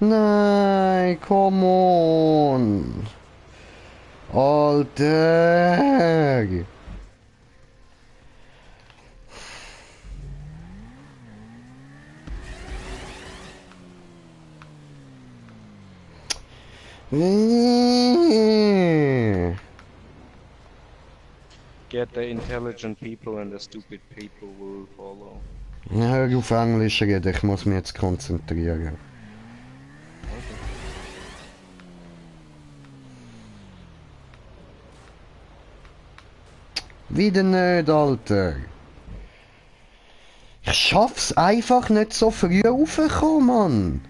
Nein, come on. Alter. Get the intelligent people and the stupid people will follow. Hör auf Englisch reden, ich muss mich jetzt konzentrieren. Wieder nicht, Alter. Ich schaff's einfach nicht so früh raufzukommen, Mann.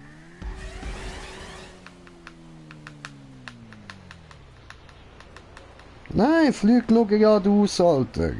Nein, flieg nur geradeaus, Alter.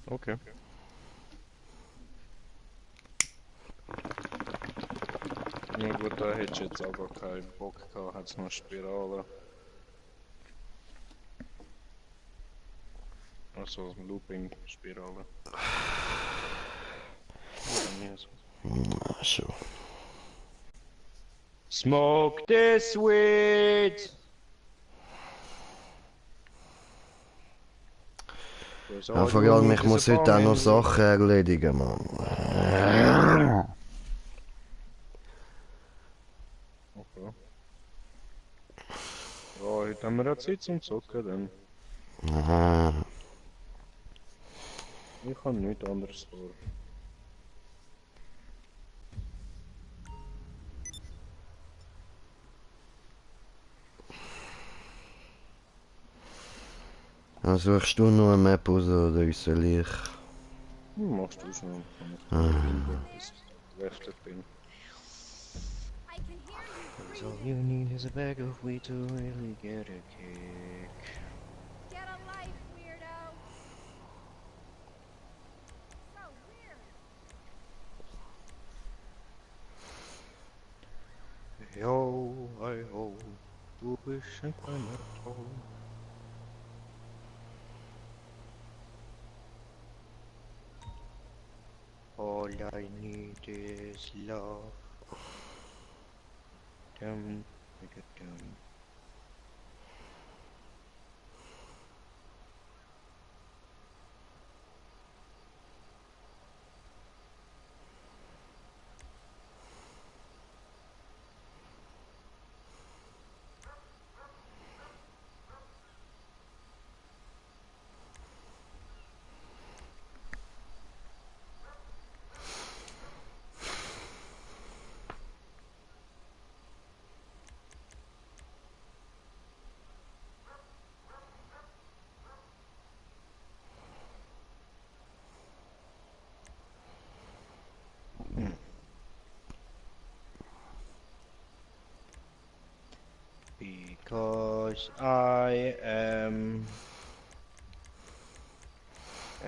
Okay. Ja gut, da hättest du jetzt aber keinen Bock gehabt, hat's noch Spirale. Also Looping-Spirale. Ah, schon. Smoke this weed! Ja, vor allem, ich muss heute auch noch Sachen erledigen, Mann. heute haben wir ja Zeit zum Zocken, dann. Aha. Ich habe nichts anderes vor. Suchst du noch eine Map raus oder soll ich? Machst du schon, kann ich Ah. finden, bis ich gewechselt bin. I can hear you. Cause all you need is a bag of weed to really get a kick. Get a life, weirdo. So weird. Yo, I ho, du bist ein kleiner Troll. All I need is love. Dum, dum. Because I am a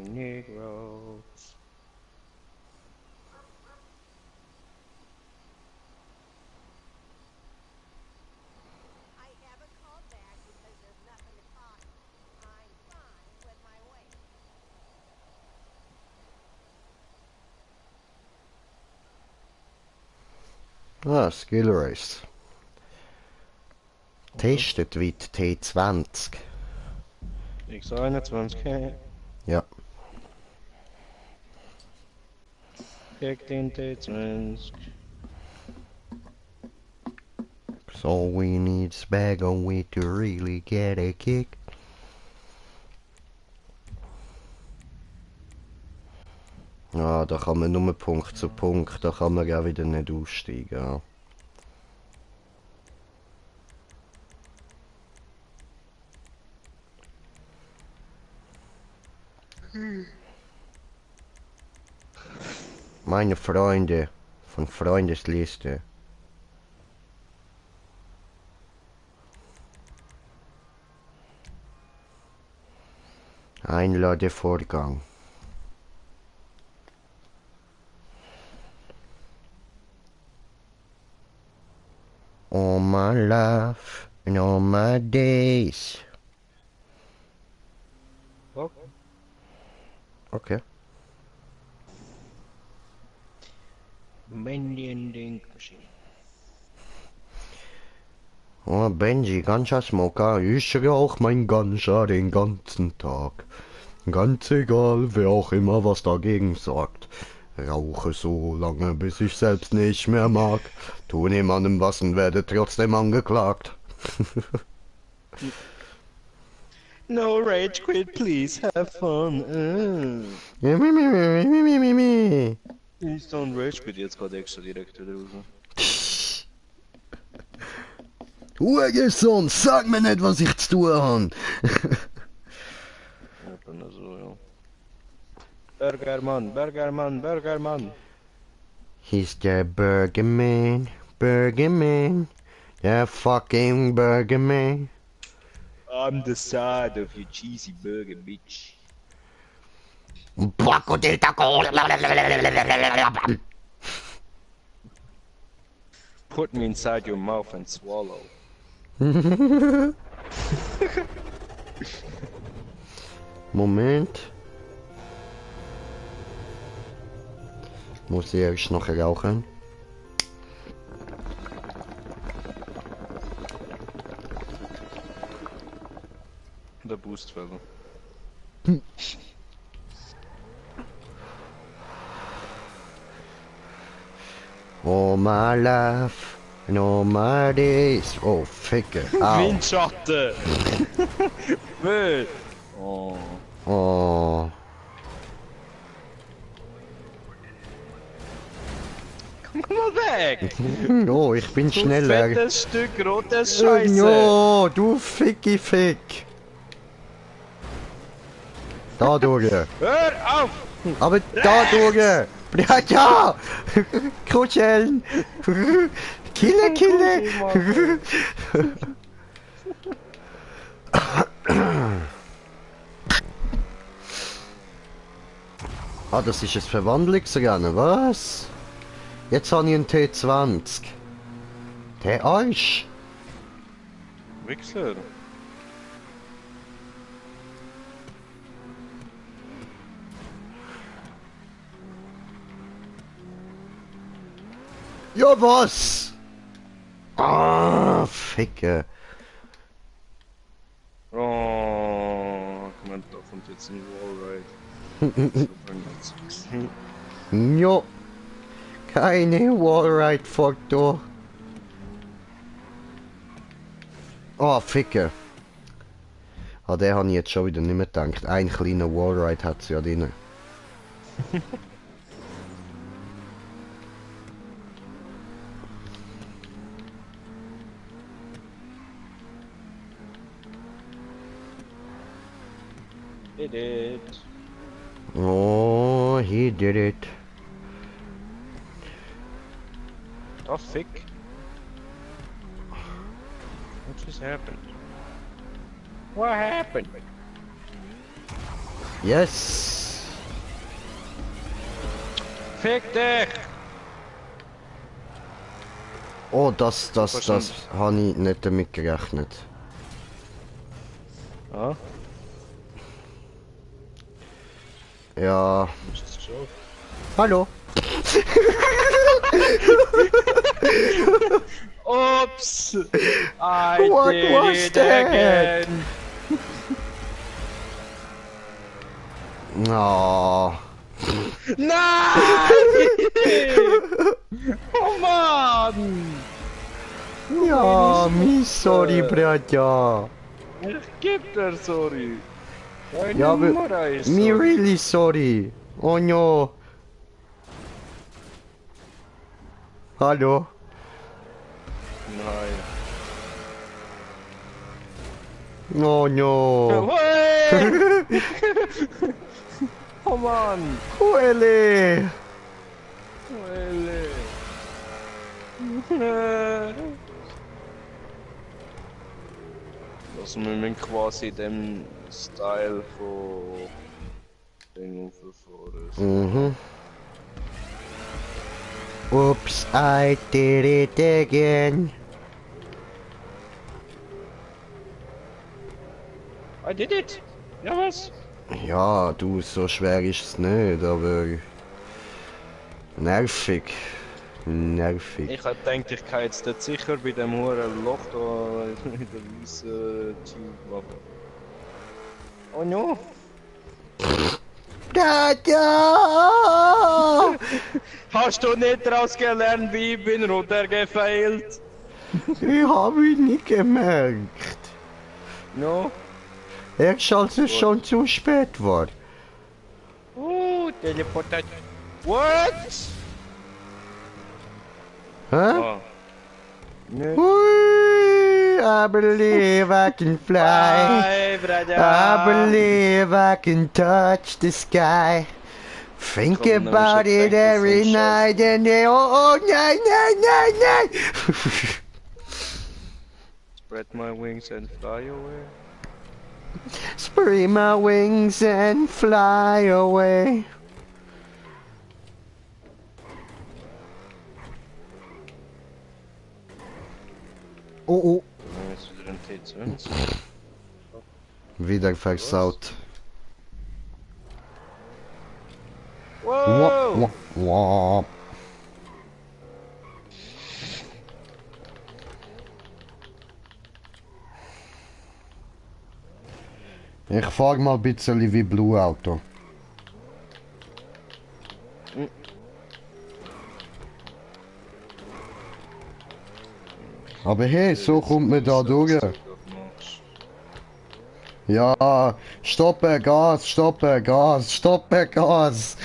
Negro. I haven't called back because there's nothing to call you. I'm fine with my weight. Skill Race. Testet wie die T20. X21, Ja. Kick den T20. Cause all we need is a bag of weed to really get a kick. Ja, da kann man nur Punkt zu Punkt, da kann man ja wieder nicht aussteigen. Ja. Meine Freunde von Freundesliste. Einladevorgang. All my life and all my days. Okay. Bending Machine. Oh, Benji, Ganja Smoker, ich rauch mein Ganja den ganzen Tag. Ganz egal, wer auch immer was dagegen sagt. Rauche so lange, bis ich selbst nicht mehr mag. Tu niemandem was und werde trotzdem angeklagt. No rage quit, please have fun. Ich don't rage quit jetzt gerade extra direkt wieder raus. Hurensohn, sag mir nicht, was ich zu tun habe. Ja, dann so, ja. Burgermann, Burgermann, Burgermann. He's the Burger Man, the fucking Burger Man. I'm the side of your cheesy burger, bitch. Paco del taco. Put me inside your mouth and swallow. Moment. Muss ich erst noch rauchen? Der Boostfelder. All my life Nomadis. Oh, Ficke. Au. Windschatten! Wild! Oh. Oh. Komm mal weg! Oh, ich bin Du schneller. fettes Stück rotes Scheiße! No, du Ficki Fick. Da durch. Hör auf! Aber da durch. Ja, ja. Kuscheln. Kille, Kille. Ah, das ist ein Verwandlungsrennen, was? Jetzt habe ich einen T20. Der Arsch. Wichser! Ja, was? Ah, Ficke. Oh, komm mal, da kommt jetzt ein Wallride. Jo. Keine Wallride-Faktor. Oh, Ficke. Ah, den habe ich jetzt schon wieder nicht mehr gedacht. Ein kleiner Wallride hat sie ja drin. Did it. Oh, he did it. Oh, fick. What just happened? What happened? Yes. Fick dich! Oh, das habe ich nicht damit gerechnet. Ah, Ja. ist das schon? Hallo. Oops! I What did was it that? again! Oh. Nein! Oh Mann! Ja, mi sorry, Bratja. Ich geb dir sorry! Deine Ja, aber Mutter ist me sorry. really sorry. Oh no. Hallo. Nein. Oh no. Hey! Oh Mann! Uele. Also wir müssen quasi dem Style von Ding auffahren. Mhm. Oops, I did it again. I did it! Ja was? Ja, du, so schwer ist es nicht, aber nervig. Nervig. Ich hab gedacht, ich kann jetzt dort sicher bei dem hohen Loch da in der weißen Tube. Oh no! Da, da! Hast du nicht daraus gelernt, wie ich bin runtergefeilt? Ich habe ihn nicht gemerkt. No? Erst als es schon zu spät war. Teleportat. What? Hä? Ah. Nö. Hui, I believe I can fly. Bye, brother. I believe I can touch the sky. Think Komm, dann about ist er it gedacht, das every ist night and day. Oh, nein, nein, nein, nein! Spread my wings and fly away. Spread my wings and fly away. Oh, oh. Jetzt wieder ein T20. Wieder versaut. Wow! Wop, wop. Ich fahr mal ein bisschen wie Blue Auto. Aber hey, so kommt man da durch. Ja, stoppe Gas, stoppe Gas, stoppe Gas.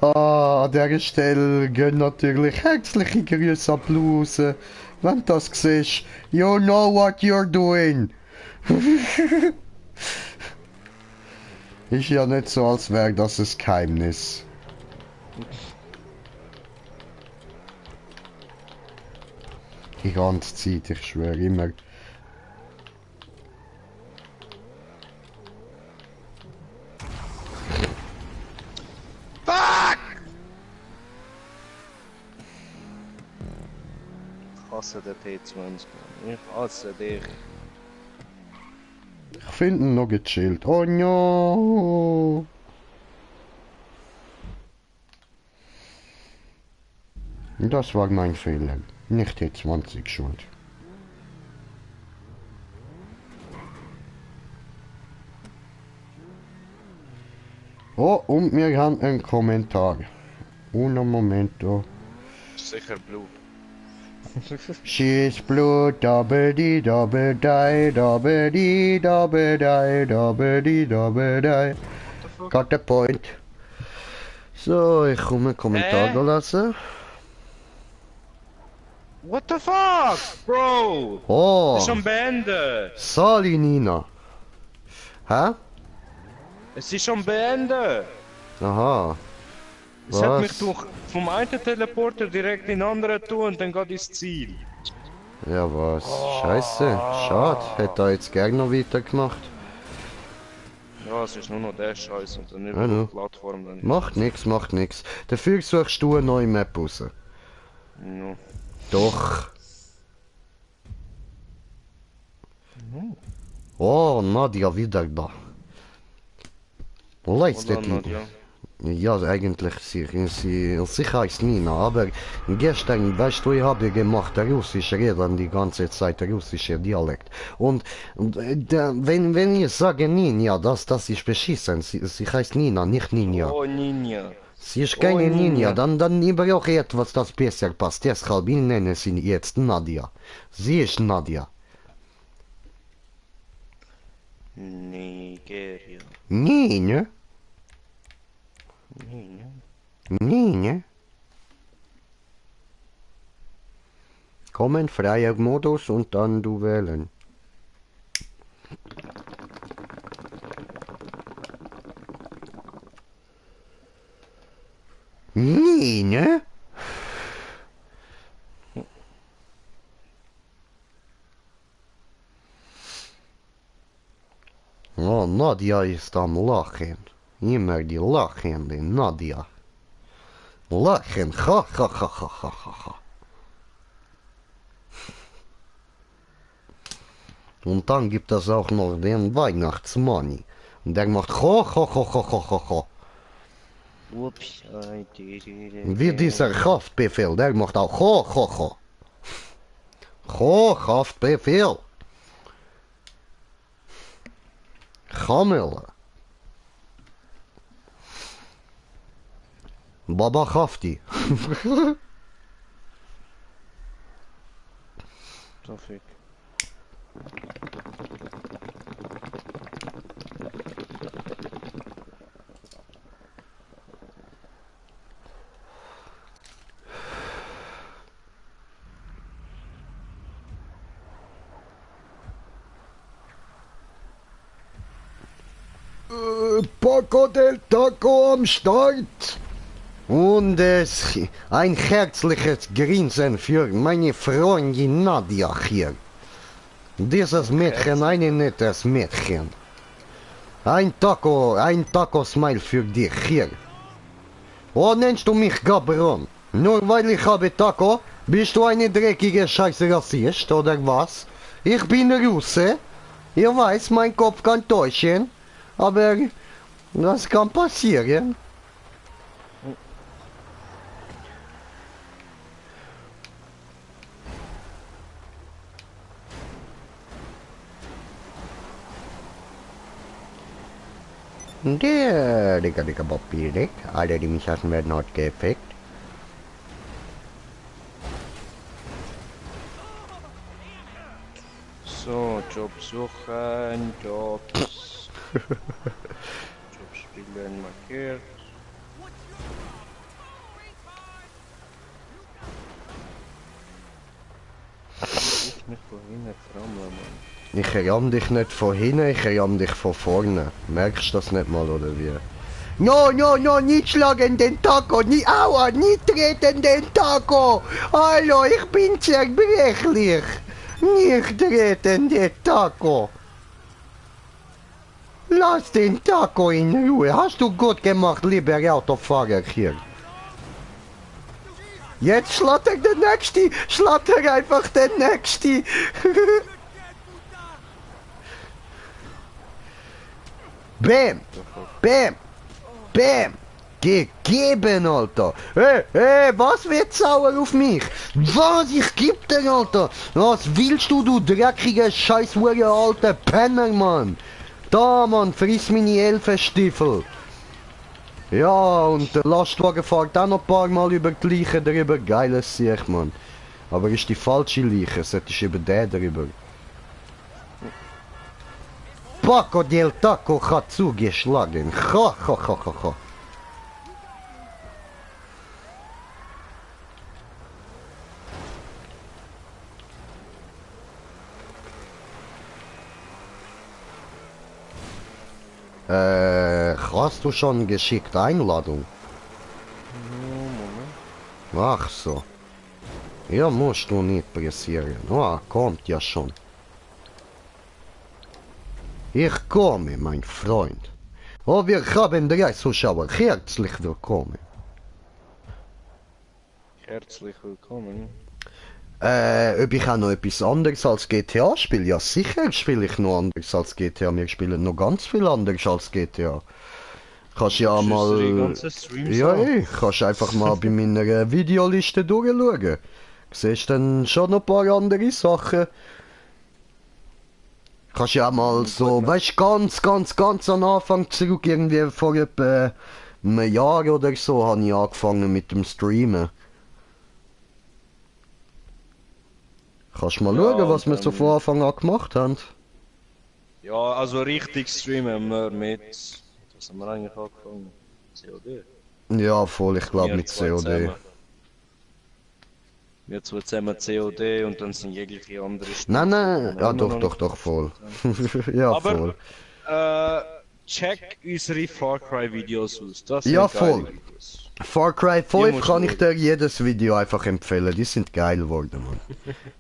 An dieser Stelle gehen natürlich herzliche Grüße an Bluse. Wenn du das siehst, you know what you're doing. Ist ja nicht so, als wäre das ein Geheimnis. Die ganze Zeit, ich schwöre immer. Fuck! Ich hasse den T20, Mann. Ich hasse dich. Ich finde ihn noch gechillt. Oh no! Das war mein Fehler. Nicht T20 schuld. Oh, und wir haben einen Kommentar. Uno momento. Sicher Blut. She's blue, double die, double die, double die, double die, double die, double die. Got the point. So, ich komme einen Kommentar da lassen. What the fuck, Bro? Oh, Es ist schon beendet. sorry Nina. Hä? Es ist schon beendet. Aha. Es hat mich Was? durch vom einen Teleporter direkt in den anderen tun und dann geht ins Ziel. Ja, was? Scheiße. Schade. Hätte er jetzt gerne noch weitergemacht. Ja, es ist nur noch der Scheiß und dann nicht Ja, mehr no. die Plattform dann. Macht nix, macht nix. Dafür suchst du eine neue Map raus. Ja. Doch. Oh, Nadia wieder da. Leistet Oder Nadja. Ja, eigentlich sie heißt Nina, aber gestern, weißt du, ich habe gemacht Russisch reden die ganze Zeit, russischer Dialekt. Und wenn ich sage Ninja, das ist beschissen, sie heißt Nina, nicht Ninja. Oh, Ninja. Sie ist keine Oh, Ninja, Ninja. dann ich brauche etwas, das besser passt. Deshalb ich nenne sie jetzt Nadia. Sie ist Nadia. Nigeria. Nina? Ninja. Nina? Kommen, freier Modus und dann du wählen. Nina? Oh, Nadia ist am Lachen. Immer die lachende Nadia. Lachen, ha ha ha ha ha ha ha. Und dann gibt es auch noch den Weihnachtsmanni. Und der macht ho ho ho ho ho ho ho. Ups. Wie dieser Haftbefehl, der macht auch ho ho ho. Ho, Haftbefehl. Gammel. Baba Hafti. Traffic. Paco del Taco am Start. Und ein herzliches Grinsen für meine Freundin Nadia hier. Dieses Mädchen, ein nettes Mädchen. Ein Taco-Smile für dich hier. Oh, nennst du mich Gabron? Nur weil ich habe Taco, bist du eine dreckige Scheiße Rassist, oder was? Ich bin Russe. Ich weiß, mein Kopf kann täuschen. Aber das kann passieren. Der Digga Bobby, alle die mich hassen, werden heute gefickt. Job suchen, Jobs. Job spielen markiert. Ich nicht von hinten trammeln, Mann. Ich ramm dich nicht von hinten, ich ramm dich von vorne. Merkst du das nicht mal, oder wie? No, no, no, nicht schlagen den Taco, nicht aua, nicht treten den Taco. Hallo, ich bin zerbrechlich. Nicht treten den Taco. Lass den Taco in Ruhe. Hast du gut gemacht, lieber Autofahrer hier. Jetzt schlatter der Nächste. Schlatter einfach der Nächste. Bam. Bam. Bam. Gegeben, Alter. Hey, was wird sauer auf mich? Was? Ich geb dir, Alter. Was willst du, du dreckiger Scheißhure, alter Penner, Mann? Da, Mann, friss meine Elfenstiefel. Ja, und der Lastwagen fährt auch noch ein paar Mal über die Leiche drüber. Geiles Sieg, Mann. Aber ist die falsche Leiche, solltest über den drüber. Paco del Taco hat zugeschlagen. Ha, ha, ha, ha, ha. Hast du schon geschickt Einladung? Ach so. Ja, musst du nicht pressieren. Ah, kommt ja schon. Ich komme, mein Freund. Oh, wir haben 3 Zuschauer. Herzlich willkommen. Herzlich willkommen. Ob ich auch noch etwas anderes als GTA spiele? Ja, sicher spiele ich noch anders als GTA. Wir spielen noch ganz viel anders als GTA. Kannst ja mal... Ja, kannst einfach mal bei meiner Videoliste durchschauen. Siehst dann schon noch ein paar andere Sachen. Kannst ja mal so, weißt ganz am Anfang zurück, irgendwie vor etwa einem Jahr oder so, habe ich angefangen mit dem Streamen. Kannst mal schauen, was wir so von Anfang an gemacht haben. Ja, also richtig streamen wir mit... Was haben wir eigentlich angefangen? COD? Ja, voll, ich glaube mit COD. Wir zwei zusammen COD und dann sind jegliche andere Spiele. Nein, ja doch, voll. Ja, aber, voll. Check unsere Far Cry Videos aus. Das Ja, sind geile voll. Videos. Far Cry 5 musst kann du ich dir jedes Video einfach empfehlen. Die sind geil geworden, Mann.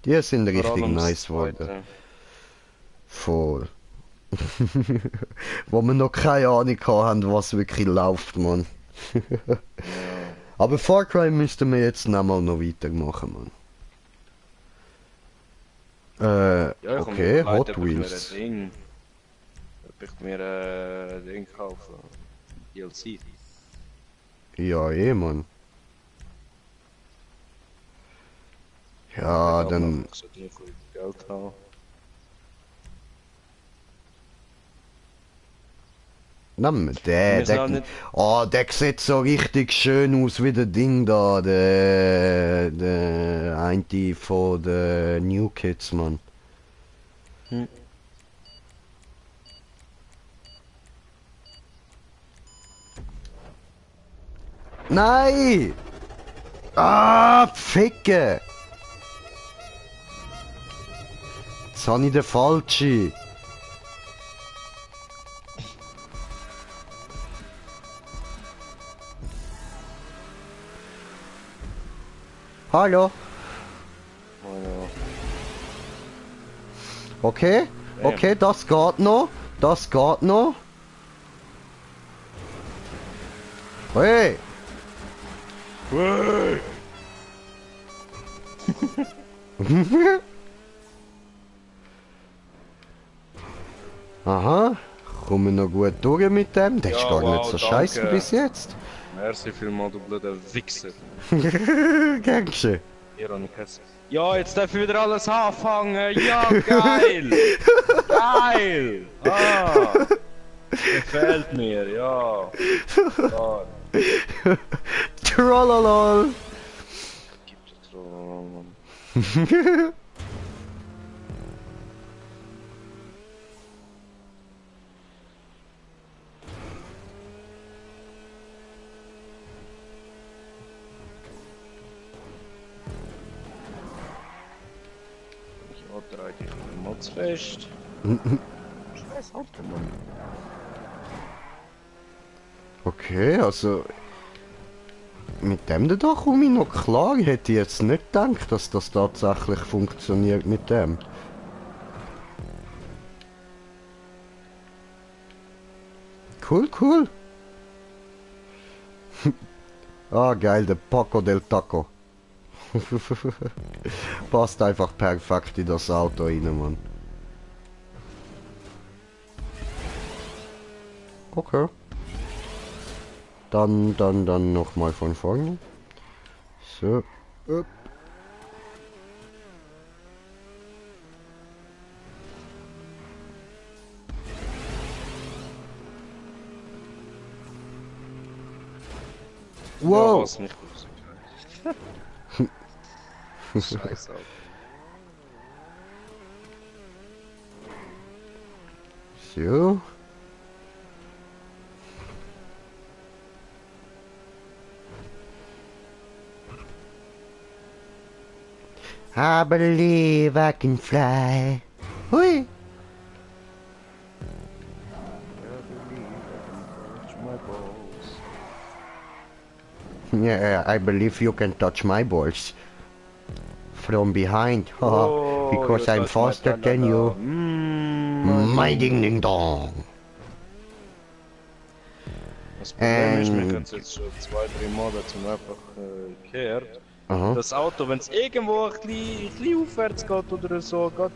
Die sind Vor richtig allem das nice geworden. Zweite. Voll. Wo wir noch keine Ahnung haben, was wirklich läuft, Mann. Aber Far Cry müssten wir jetzt nochmal noch weitermachen, Mann. Ja, ich Okay, habe Hot Wheels. Ob ich mir ein Ding kaufe. DLC. Ja, Mann. Ja, dann... Ich sollte nicht viel Geld haben. Nehmen wir den. Wir sind auch nicht- Oh, der sieht so richtig schön aus wie der Ding da. Der eine von den New Kids, Mann. Hm. Nein! Ah, Ficke! Jetzt habe ich den falschen. Hallo? Meine, Okay, okay, das geht noch. Das geht noch. Hey! Hey! Aha, kommen noch gut durch mit dem. Der ist Ja, gar wow, nicht so danke. scheiße bis jetzt. Merci vielmals, du blöder Wichser. Gern schön. Hier habe ich Käse. Ja, jetzt darf ich wieder alles anfangen. Ja, geil! Geil! Ah! Gefällt mir, ja. Klar. Trollolol. Gibt es so, Mann. Oder eigentlich mal zu fest. Scheiß Auto, Mann. Okay, also mit dem da komme ich noch klar. Ich hätte jetzt nicht gedacht, dass das tatsächlich funktioniert mit dem. Cool, cool. Ah, geil, der Paco del Taco. Passt einfach perfekt in das Auto rein, Mann. Okay. Dann nochmal von vorne. So. Upp. Ja, Wow. was nicht rausgekommen. Scheiß Auto. So. I believe I can fly. Hui. Yeah, I believe you can touch my balls. From behind. Haha. Oh, Because I'm faster than you. My ding ding dong. Das Problem ist, wir Ähm. können es jetzt schon 2-3 Mal dazu einfach gekehrt. Aha. Das Auto, wenn es irgendwo ein bisschen aufwärts geht oder so, geht.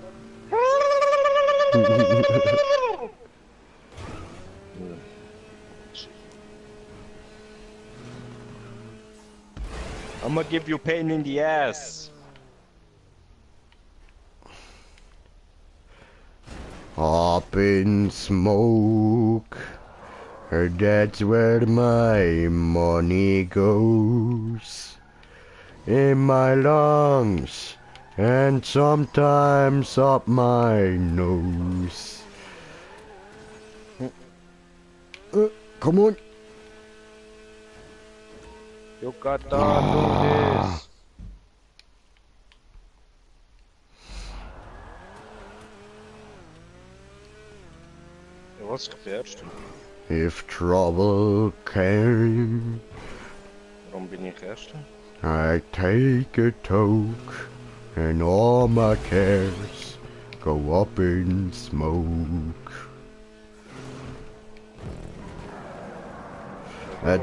I'ma give you pain in the ass. Up in smoke. That's where my money goes. In my lungs. And sometimes up my nose. Come on. You gotta do this. Ja, was gefährst du? If trouble came, Warum bin ich Erster? I take a toke, and all my cares go up in smoke.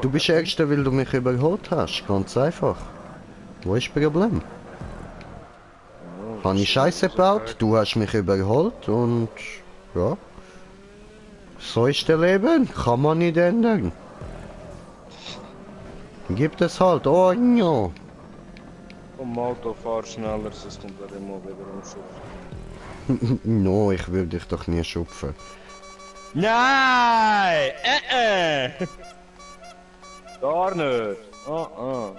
Du bist Erster, weil du mich überholt hast, ganz einfach. Wo ist das Problem? Habe ich Scheiße gebaut, du hast mich überholt und ja. So ist der Leben, kann man nicht ändern. Gibt es halt, oh no. Vom Auto fahr schneller, sonst kommt er immer wieder umschupfen. No, ich will dich doch nie schupfen. Nein! Gar nicht! Oh,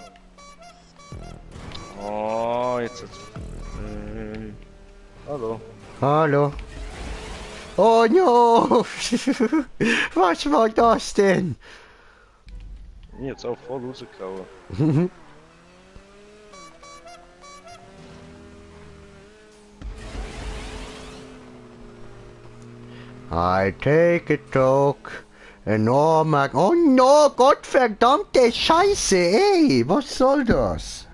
jetzt hat's... Hallo. Hallo. Oh no! Was war das denn? Ich jetzt auch voll rausgehauen. I take a talk and all my... Oh no, Gottverdammte Scheiße, ey! Was soll das?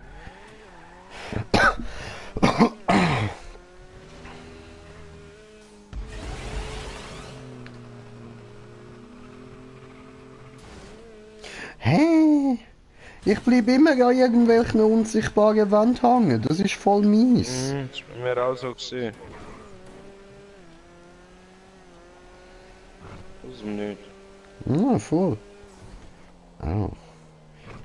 Hä? Ich bleib immer an irgendwelchen unsichtbaren Wand hängen. Das ist voll mies. Das war mir auch so gesehen. Aus dem Nicht. Ja, voll. Au.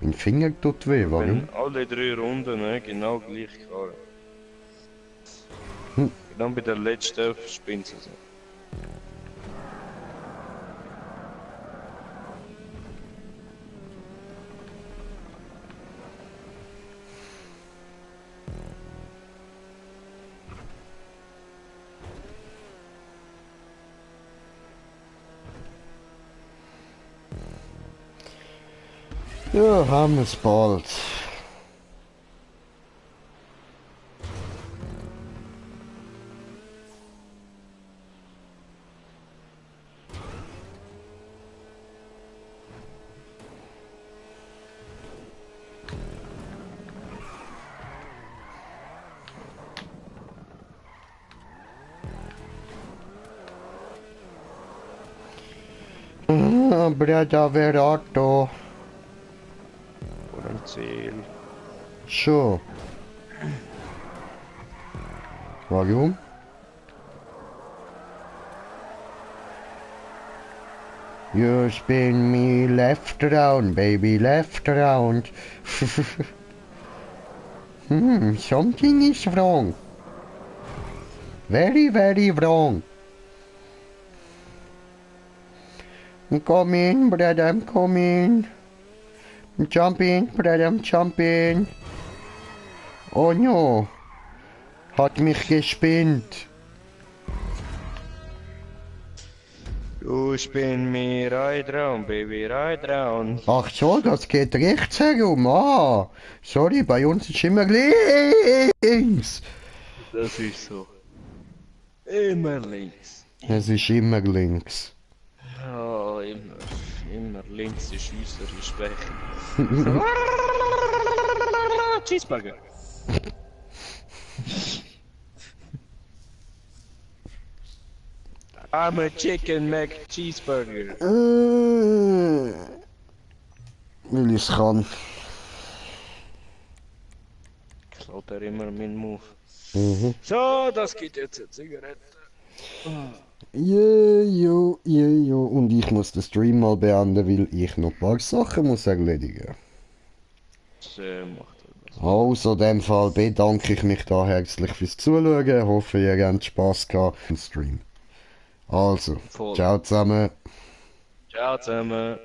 Mein Finger tut weh, warum? Wenn alle 3 Runden genau gleich gefahren. Genau bei der letzten spinnt sie so. Ja, haben wir es bald. Breda Verato. Vor dem Ziel. Schon. Warum? You spin me left round, baby, left round. Something is wrong. Very, very wrong. Come in, brother, I'm coming. Jump in, brother, I'm jumping. Oh no. Hat mich gespinnt. Du spin me right round, baby, right round. Ach so, das geht rechts herum. Ah, sorry, bei uns ist immer links. Das ist so. Immer links. Es ist immer links. Ja, immer links ist unsere Schwäche. Cheeseburger. I'm a chicken mac cheeseburger. Weil ich's kann. Klaut er immer meinen Move. Mhm. So, das gibt jetzt eine Zigarette. Jo. Und ich muss den Stream mal beenden, weil ich noch ein paar Sachen muss erledigen. So macht er das. Also, in dem Fall bedanke ich mich da herzlich fürs Zuschauen. Hoffe, ihr habt Spass gehabt im Stream. Also, Voll. ciao zusammen. Ciao zusammen.